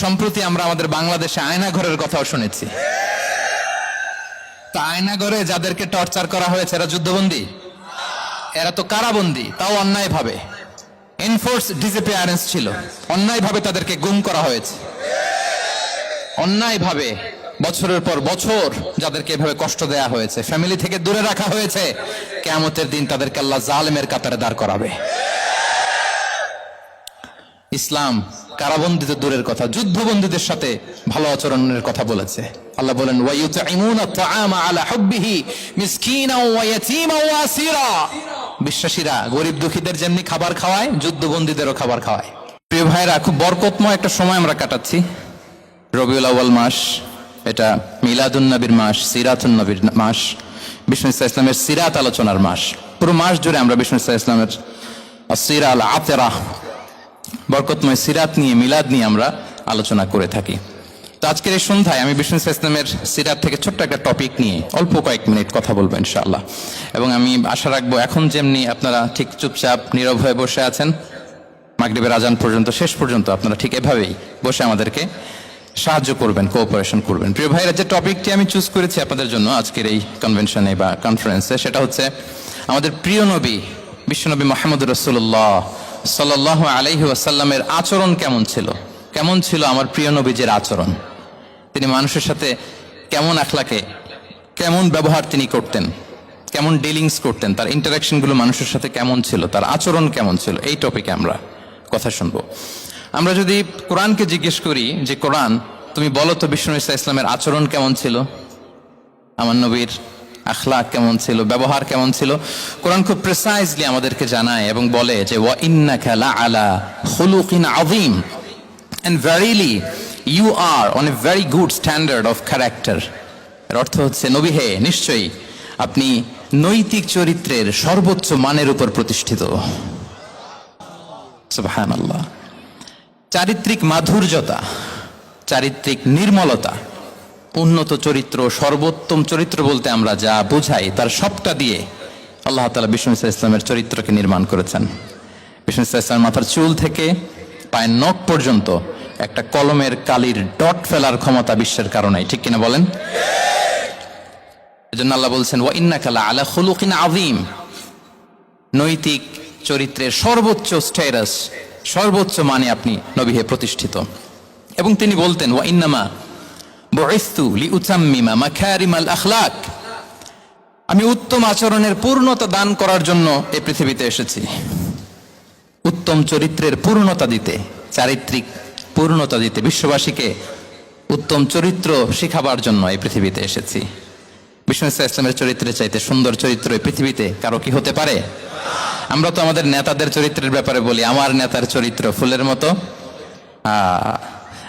সম্প্রতি আমরা আমাদের বাংলাদেশে আয়নাঘরের কথাও শুনেছি। তা আয়নাঘরে যাদেরকে টর্চার করা হয়েছে এরা যুদ্ধবন্দী? এরা তো কারাবন্দী, তাও অন্যায় ভাবে। এনফোর্স ডিসঅ্যাপিয়ারেন্স ছিল, অন্যায় ভাবে তাদেরকে গুম করা হয়েছে। অন্যায় ভাবে বছরের পর বছর যাদেরকে এভাবে কষ্ট দেয়া হয়েছে, ফ্যামিলি থেকে দূরে রাখা হয়েছে, কিয়ামতের দিন তাদেরকে আল্লাহ জালেমের কাতারে দাঁড় করাবে। ইসলাম কারাবন্দীদের দূরের কথা, যুদ্ধবন্দীদের সাথে ভালো আচরণের কথা বলেছে। আল্লাহ বলেন ওয়ায়ুতঈমুনা আত-তাআমা আলা হুব্বিহি মিসকিনাও ওয়া ইয়াতীমান ওয়া আসীরা। বিশ্বাসীরা গরিব দুঃখীদের যেমনি খাবার খাওয়ায়, যুদ্ধবন্দীদেরও খাবার খাওয়ায়। প্রিয় ভাইরা, খুব বরকতময় একটা সময় আমরা কাটাচ্ছি। রবিউল আউয়াল মাস, এটা মিলাদুন নবীর মাস, সিরাতুন নবীর মাস, বিষ্ণু ইসলামের সিরাত আলোচনার মাস। পুরো মাস জুড়ে আমরা বিষ্ণু ইসলামের আসিরা আল আতেরা, বরকতময় সিরাত নিয়ে, মিলাদ নিয়ে আমরা আলোচনা করে থাকি। তো আজকের এই সন্ধ্যায় আমি বিষ্ণু ইসলামের সিরাত থেকে ছোট্ট একটা টপিক নিয়ে অল্প কয়েক মিনিট কথা বলবো ইনশাআল্লাহ। এবং আমি আশা রাখবো এখন যেমনি আপনারা ঠিক চুপচাপ নীরব হয়ে বসে আছেন মাগরিবের আজান পর্যন্ত, শেষ পর্যন্ত আপনারা ঠিক এভাবেই বসে আমাদেরকে সাহায্য করবেন, কোঅপারেশন করবেন। প্রিয় ভাইরা, যে টপিকটি আমি চুজ করেছি আপনাদের জন্য আজকের এই কনভেনশনে বা কনফারেন্সে, সেটা হচ্ছে আমাদের প্রিয় নবী বিশ্বনবী মুহাম্মদুর রাসূলুল্লাহ সাল্লাল্লাহু আলাইহি ওয়াসাল্লামের আচরণ কেমন ছিল। কেমন ছিল আমার প্রিয় নবীজির আচরণ? তিনি মানুষের সাথে কেমন আখলাকে, কেমন ব্যবহার তিনি করতেন, কেমন ডিলিংস করতেন, তার ইন্টারাকশনগুলো মানুষের সাথে কেমন ছিল, তার আচরণ কেমন ছিল, এই টপিকে আমরা কথা শুনবো। আমরা যদি কোরআনকে জিজ্ঞেস করি যে কোরআন তুমি বলো তো বিষ্ণু ইসলামের আচরণ কেমন ছিল, আমার নবীর আখলাক কেমন ছিল, ব্যবহার কেমন ছিল, কোরআন খুব প্রিসাইজলি আমাদেরকে জানায় এবং বলে যে ওয়া ইন্নাকা লাআলা খুলুকিন আযীম, and verily you are on a very good standard of character. এর অর্থ হচ্ছে নবী হে, নিশ্চয়ই আপনি নৈতিক চরিত্রের সর্বোচ্চ মানের উপর প্রতিষ্ঠিত। সুবহানাল্লাহ। চারিত্রিক মাধুর্যতা, চারিত্রিক নির্মলতা, উন্নত চরিত্র, সর্বোত্তম চরিত্র বলতে আমরা যা বুঝাই তার সবটা দিয়ে আল্লাহ তাআলা বিষ্ণু ইসলামের চরিত্রকে নির্মাণ করেছেন। বিষ্ণু ইসলামের মাথার চুল থেকে পায়ের নখ পর্যন্ত একটা কলমের কালির ডট ফেলার ক্ষমতা বিশ্বের কারণে, ঠিক কিনা বলেন? এজন্য আল্লাহ বলছেন ওয়া ইন্নাকা লাআলা খুলুকিন আযীম, নৈতিক চরিত্রের সর্বোচ্চ স্ট্যাটাস, সর্বোচ্চ মানে আপনি নবী হে প্রতিষ্ঠিত। এবং তিনি বলতেন ওয়া ইন্নামা বুইসতু লিউতাম্মিমা মাকারিমাল আখলাক, আমি উত্তম আচরণের পূর্ণতা দান করার জন্য এই পৃথিবীতে এসেছি। উত্তম চরিত্রের পূর্ণতা দিতে, চারিত্রিক পূর্ণতা দিতে, বিশ্ববাসীকে উত্তম চরিত্র শিখাবার জন্য এই পৃথিবীতে এসেছি। বিষ্ণু ইসলামের চরিত্রের চাইতে সুন্দর চরিত্র এই পৃথিবীতে কারো কি হতে পারে? আমরা তো আমাদের নেতাদের চরিত্রের ব্যাপারে বলি আমার নেতার চরিত্র ফুলের মতো।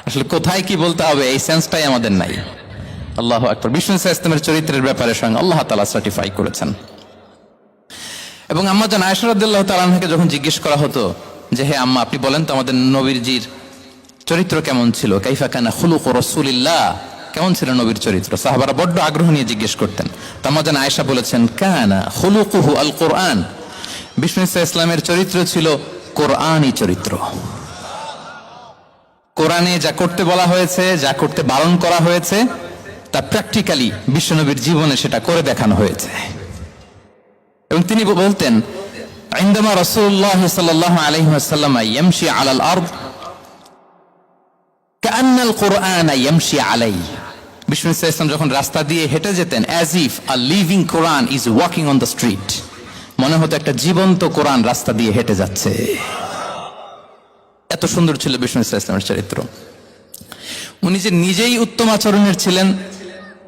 আসলে কোথায় কি বলতে হবে এই সেন্সটাই আমাদের নাই। আল্লাহু আকবার। বিষ্ণু ইসলামের চরিত্রের ব্যাপারে স্বয়ং আল্লাহ তাআলা সার্টিফাই করেছেন। এবং আম্মা জান আয়েশা রাদিয়াল্লাহু তাআলা আনহাকে যখন জিজ্ঞেস করা হতো যে হে আম্মা, আপনি বলেন তো আমাদের নবীজির চরিত্র কেমন ছিল, কাইফা কানা খুলুকু রাসূলিল্লাহ, কেমন ছিল নবীর চরিত্র, সাহাবারা বড্ড আগ্রহ নিয়ে জিজ্ঞেস করতেন। তো আম্মা জান আয়েশা বলেছেন কানা খুলুকুহু আল কোরআন, বিষ্ণু ইসলামের চরিত্র ছিল কোরআনী চরিত্র। কোরআনে যা করতে বলা হয়েছে, যা করতে বারণ করা হয়েছে, তা প্র্যাকটিক্যালি বিশ্বনবীর জীবনে সেটা করে দেখানো হয়েছে। এবং তিনি বলতেন ইনদামা রাসূলুল্লাহ সাল্লাল্লাহু আলাইহি ওয়াসাল্লাম ইয়ামশি আলাল আরদ কাআন্নাল কুরআন ইয়ামশি আলাইহি, বিষ্ণু ইসলাম যখন রাস্তা দিয়ে হেঁটে যেতেন as if a living Quran is walking on the street, মনে হতো একটা জীবন্ত কোরআন রাস্তা দিয়ে হেঁটে যাচ্ছে। এত সুন্দর ছিল বিষ্ণু ইসলামের চরিত্র। উনি যে নিজেই উত্তম আচরণের ছিলেন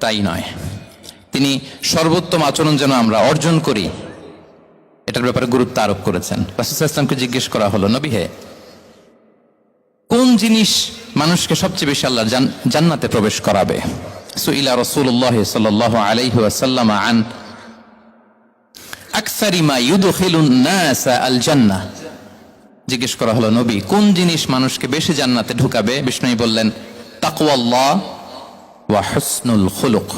তাই নয়, তিনি সর্বোত্তম আচরণ যেন আমরা অর্জন করি এটার ব্যাপারে গুরুত্ব আরোপ করেছেন। রাসূল সাল্লাল্লাহু আলাইহি ওয়াসাল্লামকে জিজ্ঞেস করা হলো নবী হে, কোন জিনিস মানুষকে সবচেয়ে বেশি আল্লাহর জান্নাতে প্রবেশ করাবে? সুইলা রাসূলুল্লাহ সাল্লাল্লাহু আলাইহি ওয়াসাল্লাম আন আকসারি মা ইউদখিলুন নাস আল জান্নাহ, জিজ্ঞেস করা হলো নবী কোন জিনিস মানুষকে বেশি জান্নাতে ঢুকাবে? বিষ্ণু বললেন তাকওয়াল্লাহ ওয়া হুসনুল খুলুক,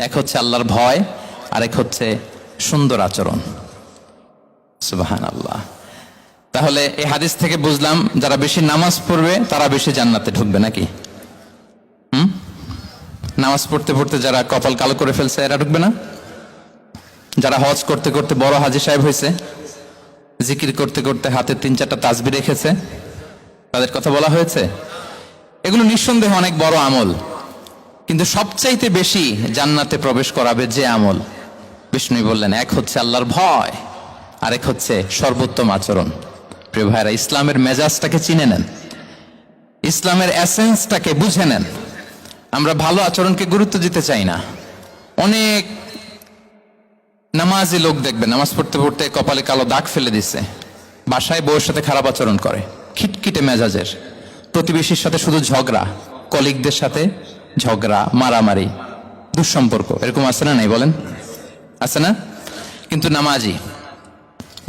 এক হচ্ছে আল্লাহর ভয়, আরেক হচ্ছে সুন্দর আচরণ। সুবহানাল্লাহ। তাহলে এই হাদিস থেকে বুঝলাম যারা বেশি নামাজ পড়বে তারা বেশি জান্নাতে ঢুকবে নাকি? নামাজ পড়তে পড়তে যারা কপাল কালো করে ফেলছে এরা ঢুকবে না? যারা হজ করতে করতে বড় হাজী সাহেব হয়েছে, জিকির করতে করতে হাতে 3-4টা তাসবিহ রেখেছে, তাদের কথা বলা হয়েছে? এগুলো নিঃসন্দেহে অনেক বড় আমল, কিন্তু সবচাইতে বেশি জান্নাতে প্রবেশ করাবে যে আমল, বিষ্ণু বললেন, এক হচ্ছে আল্লাহর ভয়, আরেক হচ্ছে সর্বোত্তম আচরণ। প্রিয় ভাইরা, ইসলামের মেজাজটাকে চিনে নেন, ইসলামের এসেন্সটাকে বুঝে নেন। আমরা ভালো আচরণকে গুরুত্ব দিতে চাই না। অনেক নামাজি লোক দেখবেন নামাজ পড়তে পড়তে কপালে কালো দাগ ফেলে দিচ্ছে, বাসায় বউয়ের সাথে খারাপ আচরণ করে, খিটখিটে মেজাজের, প্রতিবেশীর সাথে শুধু ঝগড়া, কলিগদের সাথে ঝগড়া, মারামারি, দুঃসম্পর্ক, এরকম আছে না? নাই বলেন, আছে না? কিন্তু নামাজি,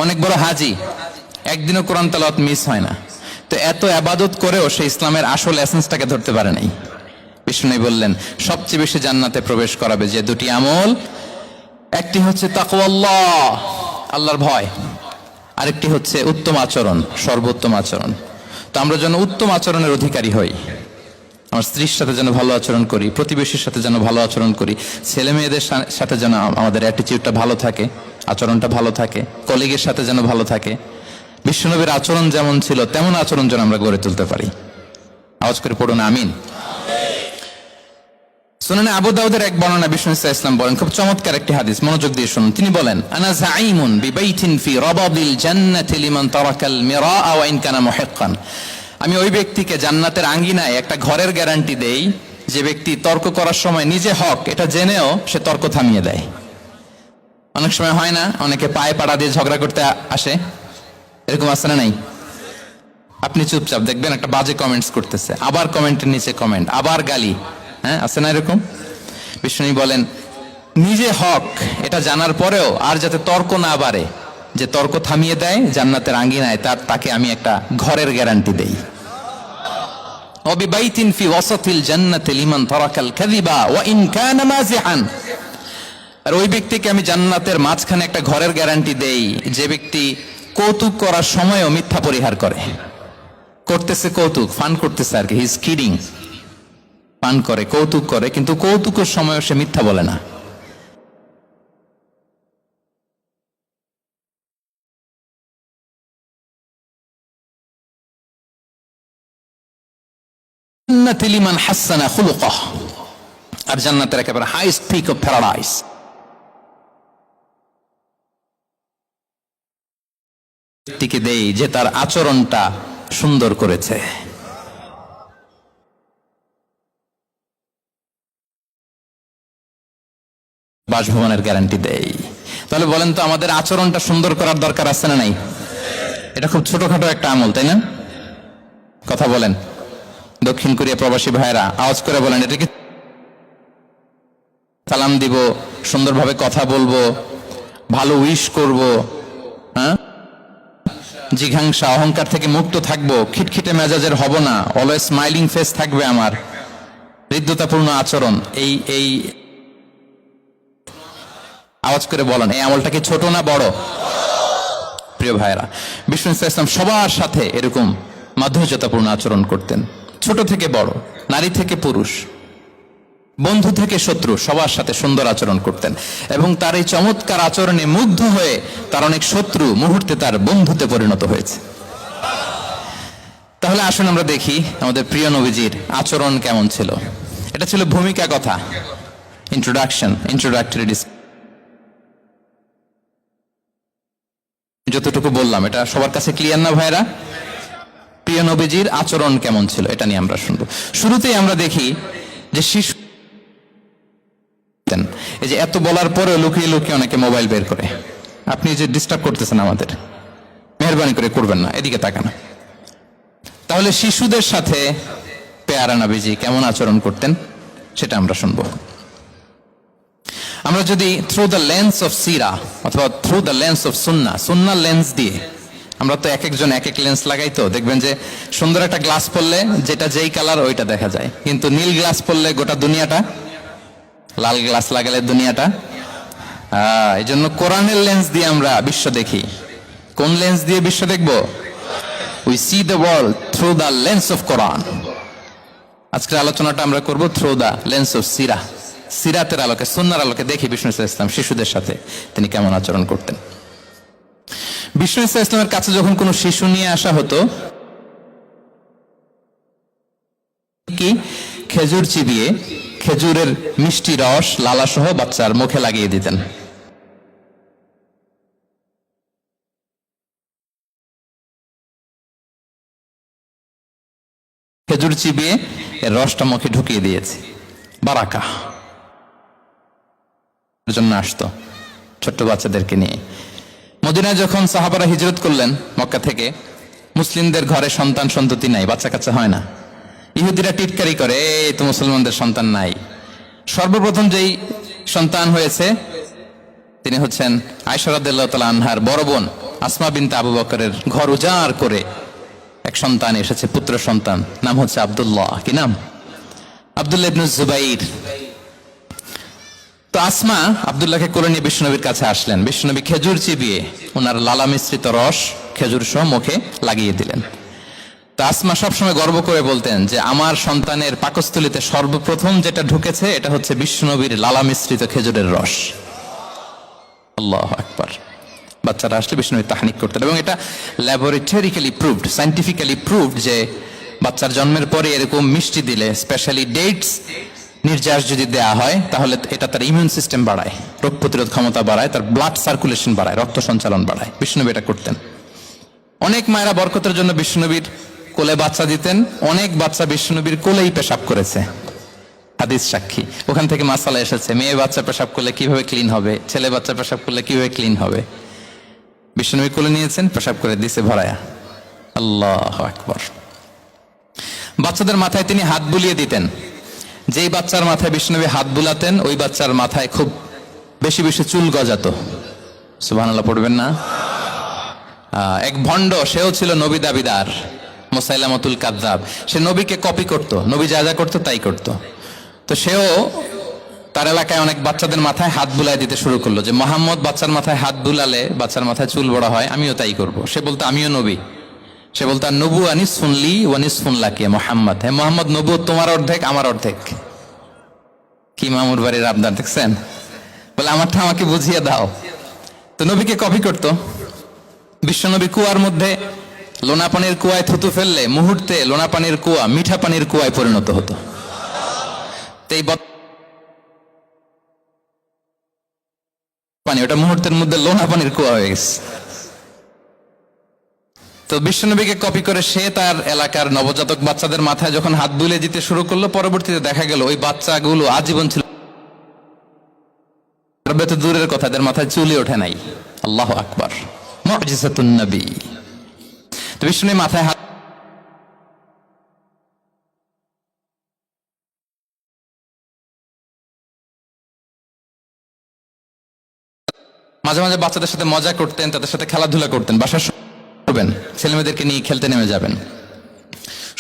অনেক বড় হাজি, একদিনও কোরআন তেলাওয়াত মিস হয় না, তো এত আবাদত করেও সে ইসলামের আসল এসেন্সটাকে ধরতে পারে নাই। বিষ্ণু বললেন সবচেয়ে বেশি জান্নাতে প্রবেশ করাবে যে দুটি আমল, একটি হচ্ছে তাকওয়াল্লাহ, আল্লাহর ভয়, আরেকটি হচ্ছে উত্তম আচরণ, সর্বোত্তম আচরণ। তো আমরা যেন উত্তম আচরণের অধিকারী হই, আমার স্ত্রীর সাথে যেন ভালো আচরণ করি, প্রতিবেশীর সাথে যেন ভালো আচরণ করি, ছেলে মেয়েদের সাথে যেন আমাদের অ্যাটিটিউডটা ভালো থাকে, আচরণটা ভালো থাকে, কলিগের সাথে যেন ভালো থাকে। বিশ্বনবীর আচরণ যেমন ছিল তেমন আচরণ যেন আমরা গড়ে তুলতে পারি। আওয়াজ করে পড়ুন আমিন। সুনানে আবু দাউদের এক বর্ণনা বিষ্ণু ইসলাম বলেন, খুব চমৎকার একটি হাদিস, মনোযোগ দিয়ে শুনুন। তিনি বলেন, আনা যাঈমুন বিবাইতিন ফি রাবাদিল জান্নাতি লিমান তারাকাল মিরাআ ওয়া ইন কানা মুহিক্কান। আমি ওই ব্যক্তিকে জান্নাতের আঙ্গিনায় একটা ঘরের গ্যারান্টি দেই যে ব্যক্তি তর্ক করার সময় নিজে হক এটা জেনেও সে তর্ক থামিয়ে দেয়। অনেক সময় হয় না, অনেকে পায়ে পাড়া দিয়ে ঝগড়া করতে আসে, এরকম আছে না নাই? আপনি চুপচাপ দেখবেন একটা বাজে কমেন্টস করতেছে, আবার কমেন্টের নিচে কমেন্ট, আবার গালি, হ্যাঁ আছে না এরকম? বিষ্ণু বলেন নিজে হক এটা জানার পরেও আর যাতে তর্ক না বাড়ে, যে তর্ক থামিয়ে দেয় জান্নাতের আঙ্গিনায়, তাকে আমি একটা ঘরের গ্যারান্টি দেই। ওয়াবিবাইতিন ফি ওয়াসাতিল জান্নাতি লিমান তারাকাল কাযিবা ওয়া ইন কানা মাযিহান। আর ওই ব্যক্তিকে আমি জান্নাতের মাঝখানে একটা ঘরের গ্যারান্টি দেই যে ব্যক্তি কৌতুক করার সময়ও মিথ্যা পরিহার করে। করতেছে কৌতুক, ফান করতেছে আর কি, হি ইজ কিডিং, পান করে, কৌতুক করে, কিন্তু কৌতুকের সময়ও সে মিথ্যা বলে না। লিমান হাসানা খুলুকাহ, আর জান্নাতের একেবারে হাইস্ট পিক অফ প্যারাডাইস ব্যক্তিকে দেই যে তার আচরণটা সুন্দর করেছে। বাসভবনের গ্যারান্টি দেই। তাহলে বলেন তো আমাদের আচরণটা সুন্দর করার দরকার আছে না নাই? এটা খুব ছোটখাটো একটা আমল, তাই না? কথা বলেন, দক্ষিণ কোরিয়া প্রবাসী ভাইরা আওয়াজ করে বলেন, এটা কি সালাম দিব, সুন্দরভাবে কথা বলবো, ভালো উইশ করব, হ্যাঁ, জিঘাংসা অহংকার থেকে মুক্ত থাকবো, খিটখিটে মেজাজের হব না, অলওয়েজ স্মাইলিং ফেস থাকবে আমার, হৃদ্যতাপূর্ণ আচরণ। এই আওয়াজ করে বলেন, এই আমলটা কি ছোট না বড়? প্রিয় ভাইরা, বিষ্ণু ইসলাম সবার সাথে এরকম মাধুর্যতাপূর্ণ আচরণ করতেন, ছোট থেকে বড়, নারী থেকে পুরুষ, বন্ধু থেকে শত্রু, সবার সাথে সুন্দর আচরণ করতেন। এবং তার এই চমৎকার আচরণে মুগ্ধ হয়ে তার অনেক শত্রু মুহূর্তে তার বন্ধুতে পরিণত হয়েছে। তাহলে আসুন আমরা দেখি আমাদের প্রিয় নবীজির আচরণ কেমন ছিল। এটা ছিল ভূমিকা কথা, ইন্ট্রোডাক্টরি ডিসকাশন। যতটুকু বললাম এটা সবার কাছে ক্লিয়ার না ভাইরা? প্রিয় নবীজির আচরণ কেমন ছিল এটা নিয়ে আমরা শুনবো। শুরুতেই আমরা দেখি যে শিশু, এই যে এত বলার পরে লুকিয়ে লুকিয়ে অনেকে মোবাইল বের করে, আপনি যে ডিস্টার্ব করতেছেন আমাদের, মেহেরবানি করে করবেন না, এদিকে তাকান। তাহলে শিশুদের সাথে পেয়ারা নবীজি কেমন আচরণ করতেন সেটা আমরা শুনবো। আমরা যদি থ্রু দ্য লেন্স অফ সিরা অথবা through the lens of Sunnah lens দিয়ে, আমরা তো এক একজন এক এক লেন্স লাগাই, তো দেখবেন যে সুন্দর একটা গ্লাস পরলে যেটা যেই কালার ওইটা দেখা যায়, কিন্তু নীল গ্লাস পরলে গোটা দুনিয়াটা, লাল গ্লাস লাগালে দুনিয়াটা। এই জন্য কোরআনের লেন্স দিয়ে আমরা বিশ্ব দেখি। কোন লেন্স দিয়ে বিশ্ব দেখব? We see the world through the lens of Quran. আজকের আলোচনাটা আমরা করব থ্রু দা লেন্স অফ সিরা, সিরাতের আলোকে, সুন্নাহর আলোকে দেখি বিষ্ণু ইসলাম শিশুদের সাথে তিনি কেমন আচরণ করতেন। বিষ্ণু ইসলামের কাছে যখন কোনো শিশু নিয়ে আসা হতো, কি খেজুর চিবিয়ে খেজুরের মিষ্টি রস লালা সহ বাচ্চার মুখে লাগিয়ে দিতেন। খেজুর চিবিয়ে এর রসটা মুখে ঢুকিয়ে দিয়েছে, বারাকা জন্য আসতো ছোট্ট বাচ্চাদেরকে নিয়ে। মদিনায় যখন সাহাবারা হিজরত করলেন মক্কা থেকে, মুসলিমদের ঘরে সন্তান সন্ততি নাই, বাচ্চা কাচ্চা হয় না। ইহুদিরা টিটকারি করে, এই তো মুসলমানদের সন্তান নাই। সর্বপ্রথম যেই সন্তান হয়েছে তিনি হচ্ছেন আয়েশা রাদিয়াল্লাহু তাআলা আনহার বড় বোন আসমা বিনতে আবু বকরের ঘর উজাড় করে এক সন্তান এসেছে, পুত্র সন্তান, নাম হচ্ছে আব্দুল্লাহ। কি নাম? আব্দুল্লাহ ইবনে জুবাইর। তো আসমা আব্দুল্লাহকে কোলে নিয়ে বিশ্বনবীর কাছে আসলেন। বিশ্বনবী খেজুর চিবিয়ে ওনার লালা মিশ্রিত রস খেজুর সহ মুখে লাগিয়ে দিলেন। তো আসমা সবসময় গর্ব করে বলতেন যে আমার সন্তানের পাকস্থলীতে সর্বপ্রথম যেটা ঢুকেছে এটা হচ্ছে বিশ্বনবীর লালা মিশ্রিত খেজুরের রস। আল্লাহু আকবার। বাচ্চারা আসলে বিষ্ণু তাহনিক করতেন, এবং এটা ল্যাবরেটরিক্যালি প্রুভড, সায়েন্টিফিক্যালি প্রুভড যে বাচ্চার জন্মের পরে এরকম মিষ্টি দিলে, স্পেশালি ডেটস নির্যাস যদি দেয়া হয়, তাহলে এটা তার ইমিউন সিস্টেম বাড়ায়, রোগ প্রতিরোধ ক্ষমতা বাড়ায়, তার ব্লাড সার্কুলেশন বাড়ায়, রক্ত সঞ্চালন বাড়ায়। বিষ্ণুনবী এটা করতেন। অনেক মায়েরা বরকতের জন্য বিষ্ণুনবীর কোলে বাচ্চা দিতেন। অনেক বাচ্চা বিষ্ণুনবীর কোলেই পেশাব করেছে, হাদিস সাক্ষী। ওখান থেকে মাসালা এসেছে, মেয়ে বাচ্চা পেশাব করলে কিভাবে ক্লিন হবে, ছেলে বাচ্চা পেশাব করলে কিভাবে ক্লিন হবে। বিষ্ণুনবী কোলে নিয়েছেন, পেশাব করে দিছে ভরায়া। আল্লাহু আকবার। বাচ্চাদের মাথায় তিনি হাত বুলিয়ে দিতেন। যেই বাচ্চার মাথায় বিষ্ণুনবী হাত বুলাতেন, ওই বাচ্চার মাথায় খুব বেশি বেশি চুল গজাতো। সুবহানাল্লাহ পড়বেন না? এক ভণ্ড, সেও ছিল নবী দাবিদার, মুসাইলামাতুল কাযযাব। সে নবীকে কপি করত, নবী যা যা করতো তাই করত। তো সেও তার এলাকায় অনেক বাচ্চাদের মাথায় হাত বুলাই দিতে শুরু করলো, যে মোহাম্মদ বাচ্চার মাথায় হাত বুলালে বাচ্চার মাথায় চুল বড় হয়, আমিও তাই করব। সে বলতো আমিও নবী। সে বলতো নবু আনিস শুনলি ওয়ানিস শুনলাকে মোহাম্মদ, হ্যাঁ মোহাম্মদ, নবু তোমার অর্ধেক আমার অর্ধেক। কি মামুর বাড়ির আবদার দেখছেন? বলে আমারটা আমাকে বুঝিয়ে দাও। তো নবীকে কপি করতো। বিশ্বনবী কুয়ার মধ্যে লোনা পানির কুয়ায় থুতু ফেললে মুহূর্তে লোনা পানির কুয়া মিঠা পানির কুয়ায় পরিণত হতো। তো এই পানি ওটা মুহূর্তের মধ্যে লোনা পানির কুয়া হয়ে গেছে। তো বিশ্বনবীকে কপি করে সে তার এলাকার নবজাতক বাচ্চাদের মাথায় যখন হাত বুলিয়ে দিতে শুরু করলো, পরবর্তীতে দেখা গেল ওই বাচ্চাগুলো আজীবন ছিল, দূরের কথা, এদের মাথায় চুলই ওঠে নাই। আল্লাহু আকবার, মুজিজাতুন নবী। তো বিশ্বনবী মাথায় হাত মাঝে মাঝে বাচ্চাদের সাথে মজা করতেন, তাদের সাথে খেলাধুলা করতেন। বাসার করবেন, ছেলেমেয়েদেরকে নিয়ে খেলতে নেমে যাবেন।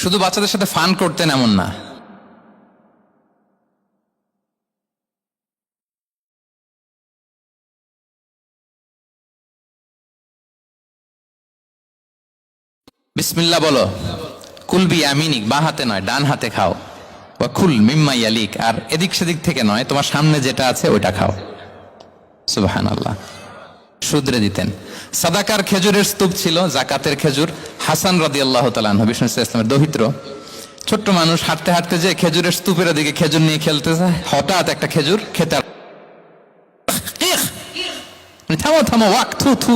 শুধু বাচ্চাদের সাথে ফান করতেন এমন না, বিসমিল্লাহ বলো, কুলবি আমিনিক, বা হাতে নয় ডান হাতে খাও, বা কুল মিম্মা ইয়ালিক, আর এদিক সেদিক থেকে নয়, তোমার সামনে যেটা আছে ওইটা খাও। সুবহানাল্লাহ। শুধরে দিতেন। সাদাকার খেজুরের স্তূপ ছিল, জাকাতের খেজুর। হাসান রাদিয়াল্লাহু তাআলা আনহু, বিষ্ণু ইসলামের দৌহিত্র, ছোট্ট মানুষ, হাঁটতে হাঁটতে যে খেজুরের স্তূপের দিকে খেজুর নিয়ে খেলতে যায়, হঠাৎ একটা খেজুর খেতে, থামো থামো, ওয়াক, থু থু।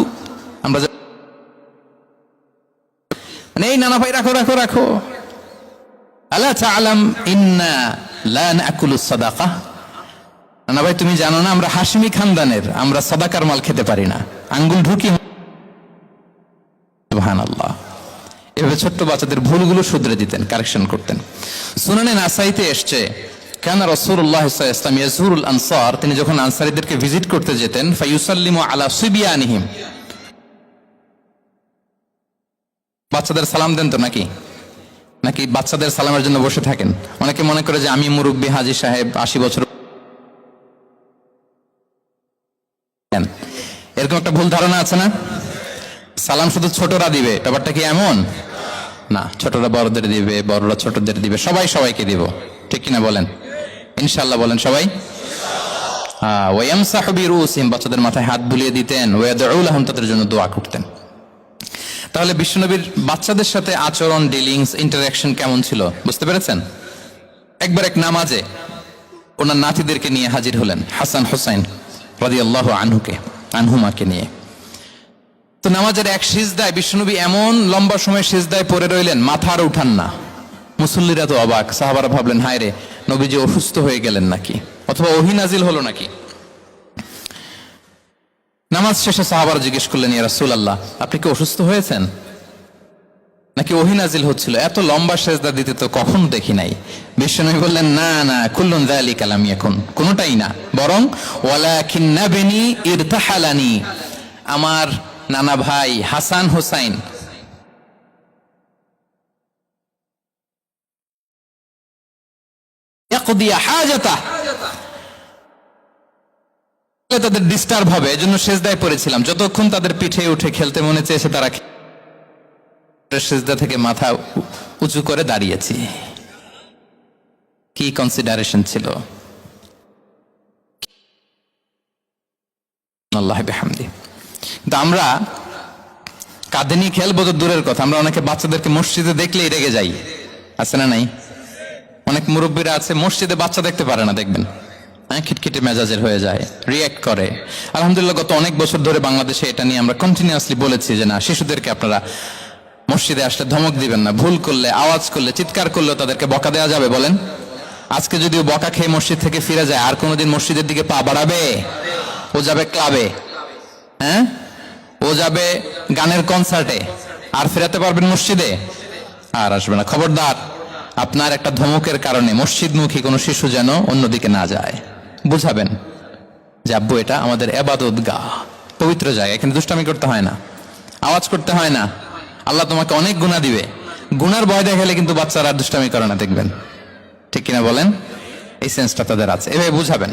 আমরা এই নানা ভাই রাখো রাখো রাখো। আলা তাআলাম ইন্না লা নাকুলুস সাদাকা। নানা ভাই তুমি জানো না আমরা হাশমি খানদানের, আমরা সাদাকার মাল খেতে পারি না, আঙ্গুল ঢুকি। সুবহানাল্লাহ। এভাবে ছোট্ট বাচ্চাদের ভুলগুলো শুধরে দিতেন, কারেকশন করতেন। সুনানে নাসাইতে এসছে, কানা রাসূলুল্লাহ সাল্লাল্লাহু আলাইহি ওয়াসাল্লাম ইয়াজুরুল আনসার, তিনি যখন আনসারীদেরকে ভিজিট করতে যেতেন, ফায়ুসাল্লিমু আলা সিবিয়ানিহিম, বাচ্চাদের সালাম দেন তো নাকি? নাকি বাচ্চাদের সালামের জন্য বসে থাকেন? অনেকে মনে করে যে আমি মুরব্বী হাজী সাহেব, 80 বছর, এরকম একটা ভুল ধারণা আছে না? সালাম শুধু ছোটরা দিবে, ব্যাপারটা কি এমন? না, ছোটরা বড়দের দিবে, বড়রা ছোটদের দিবে, সবাই সবাইকে দিব, ঠিক কিনা বলেন? ইনশাআল্লাহ বলেন সবাই। ওয়ায়ামসাহু বিরুসিহিম, বাচ্চাদের মাথায় হাত বুলিয়ে দিতেন, ওয়ায়াদউ লাহুম, তাদের জন্য দোয়া করতেন। তাহলে বিশ্বনবীর বাচ্চাদের সাথে আচরণ, ডিলিংস, ইন্টারঅ্যাকশন কেমন ছিল বুঝতে পেরেছেন? একবার এক নামাজে ওনার নাতিদেরকে নিয়ে হাজির হলেন, হাসান হুসাইন রাদিয়াল্লাহু আনহুমাকে নিয়ে। তো নামাজের এক সিজদায় বিশ্বনবী এমন লম্বা সময় সিজদায় পড়ে রইলেন, মাথা আর উঠান না। মুসল্লিরা তো অবাক, সাহাবারা ভাবলেন হায় রে, নবীজি অসুস্থ হয়ে গেলেন নাকি, অথবা ওহী নাজিল হলো নাকি। নামাজ শেষে সাহাবারা জিজ্ঞেস করলেন, ইয়া রাসূলুল্লাহ, আপনি কি অসুস্থ হয়েছেন নাকি ওহী নাজিল হচ্ছিল? এত লম্বা সিজদা দিতে তো কখনো দেখি নাই। বিশ্বনবী বললেন, না না, কুল্লুন যালিকা লাম ইয়াকুন, কোনটাই না, বরং ওয়ালাকিন্না বিনি ইরতাহালানি, আমার নানা ভাই হাসান হুসাইন ইয়াকদিয়া হাজাতা, তাদের ডিস্টার্ব হবে, এজন্য সিজদায় পড়েছিলাম। যতক্ষণ তাদের পিঠে উঠে খেলতে মনে চেয়েছে, তারা সিজদা থেকে মাথা উঁচু করে দাঁড়িয়েছি। কি কনসিডারেশন ছিল! আল্লাহ বিহামদি। কিন্তু আমরা কাঁধে নিয়ে খেলবো তো দূরের কথা, আমরা অনেকে বাচ্চাদেরকে মসজিদে দেখলেই রেগে যাই, আছে না নাই? অনেক মুরব্বীরা আছে মসজিদে বাচ্চা দেখতে পারে না, দেখবেন খিটখিটে মেজাজের হয়ে যায়, রিয়্যাক্ট করে। আলহামদুলিল্লাহ গত অনেক বছর ধরে বাংলাদেশে এটা নিয়ে আমরা কন্টিনিউয়াসলি বলেছি যে না, শিশুদেরকে আপনারা মসজিদে আসলে ধমক দিবেন না, ভুল করলে, আওয়াজ করলে, চিৎকার করলেও তাদেরকে বকা দেওয়া যাবে? বলেন, আজকে যদিও বকা খেয়ে মসজিদ থেকে ফিরে যায়, আর কোনোদিন মসজিদের দিকে পা বাড়াবে? ও যাবে ক্লাবে, হ্যাঁ, ও যাবে গানের কনসার্টে, আর ফেরাতে পারবেন মসজিদে? আর আসবে না। খবরদার, আপনার একটা ধমকের কারণে মসজিদমুখী কোনো শিশু যেন অন্যদিকে না যায়। বুঝাবেন যে আব্বু, এটা আমাদের ইবাদত গাহ, পবিত্র জায়গা, এখানে দুষ্টামি করতে হয় না, আওয়াজ করতে হয় না, আল্লাহ তোমাকে অনেক গুনাহ দিবে। গুনার ভয় দেখালে কিন্তু বাচ্চারা আর দুষ্টামি করে না, দেখবেন, ঠিক কিনা বলেন? এই সেন্সটা তাদের আছে, এভাবে বুঝাবেন।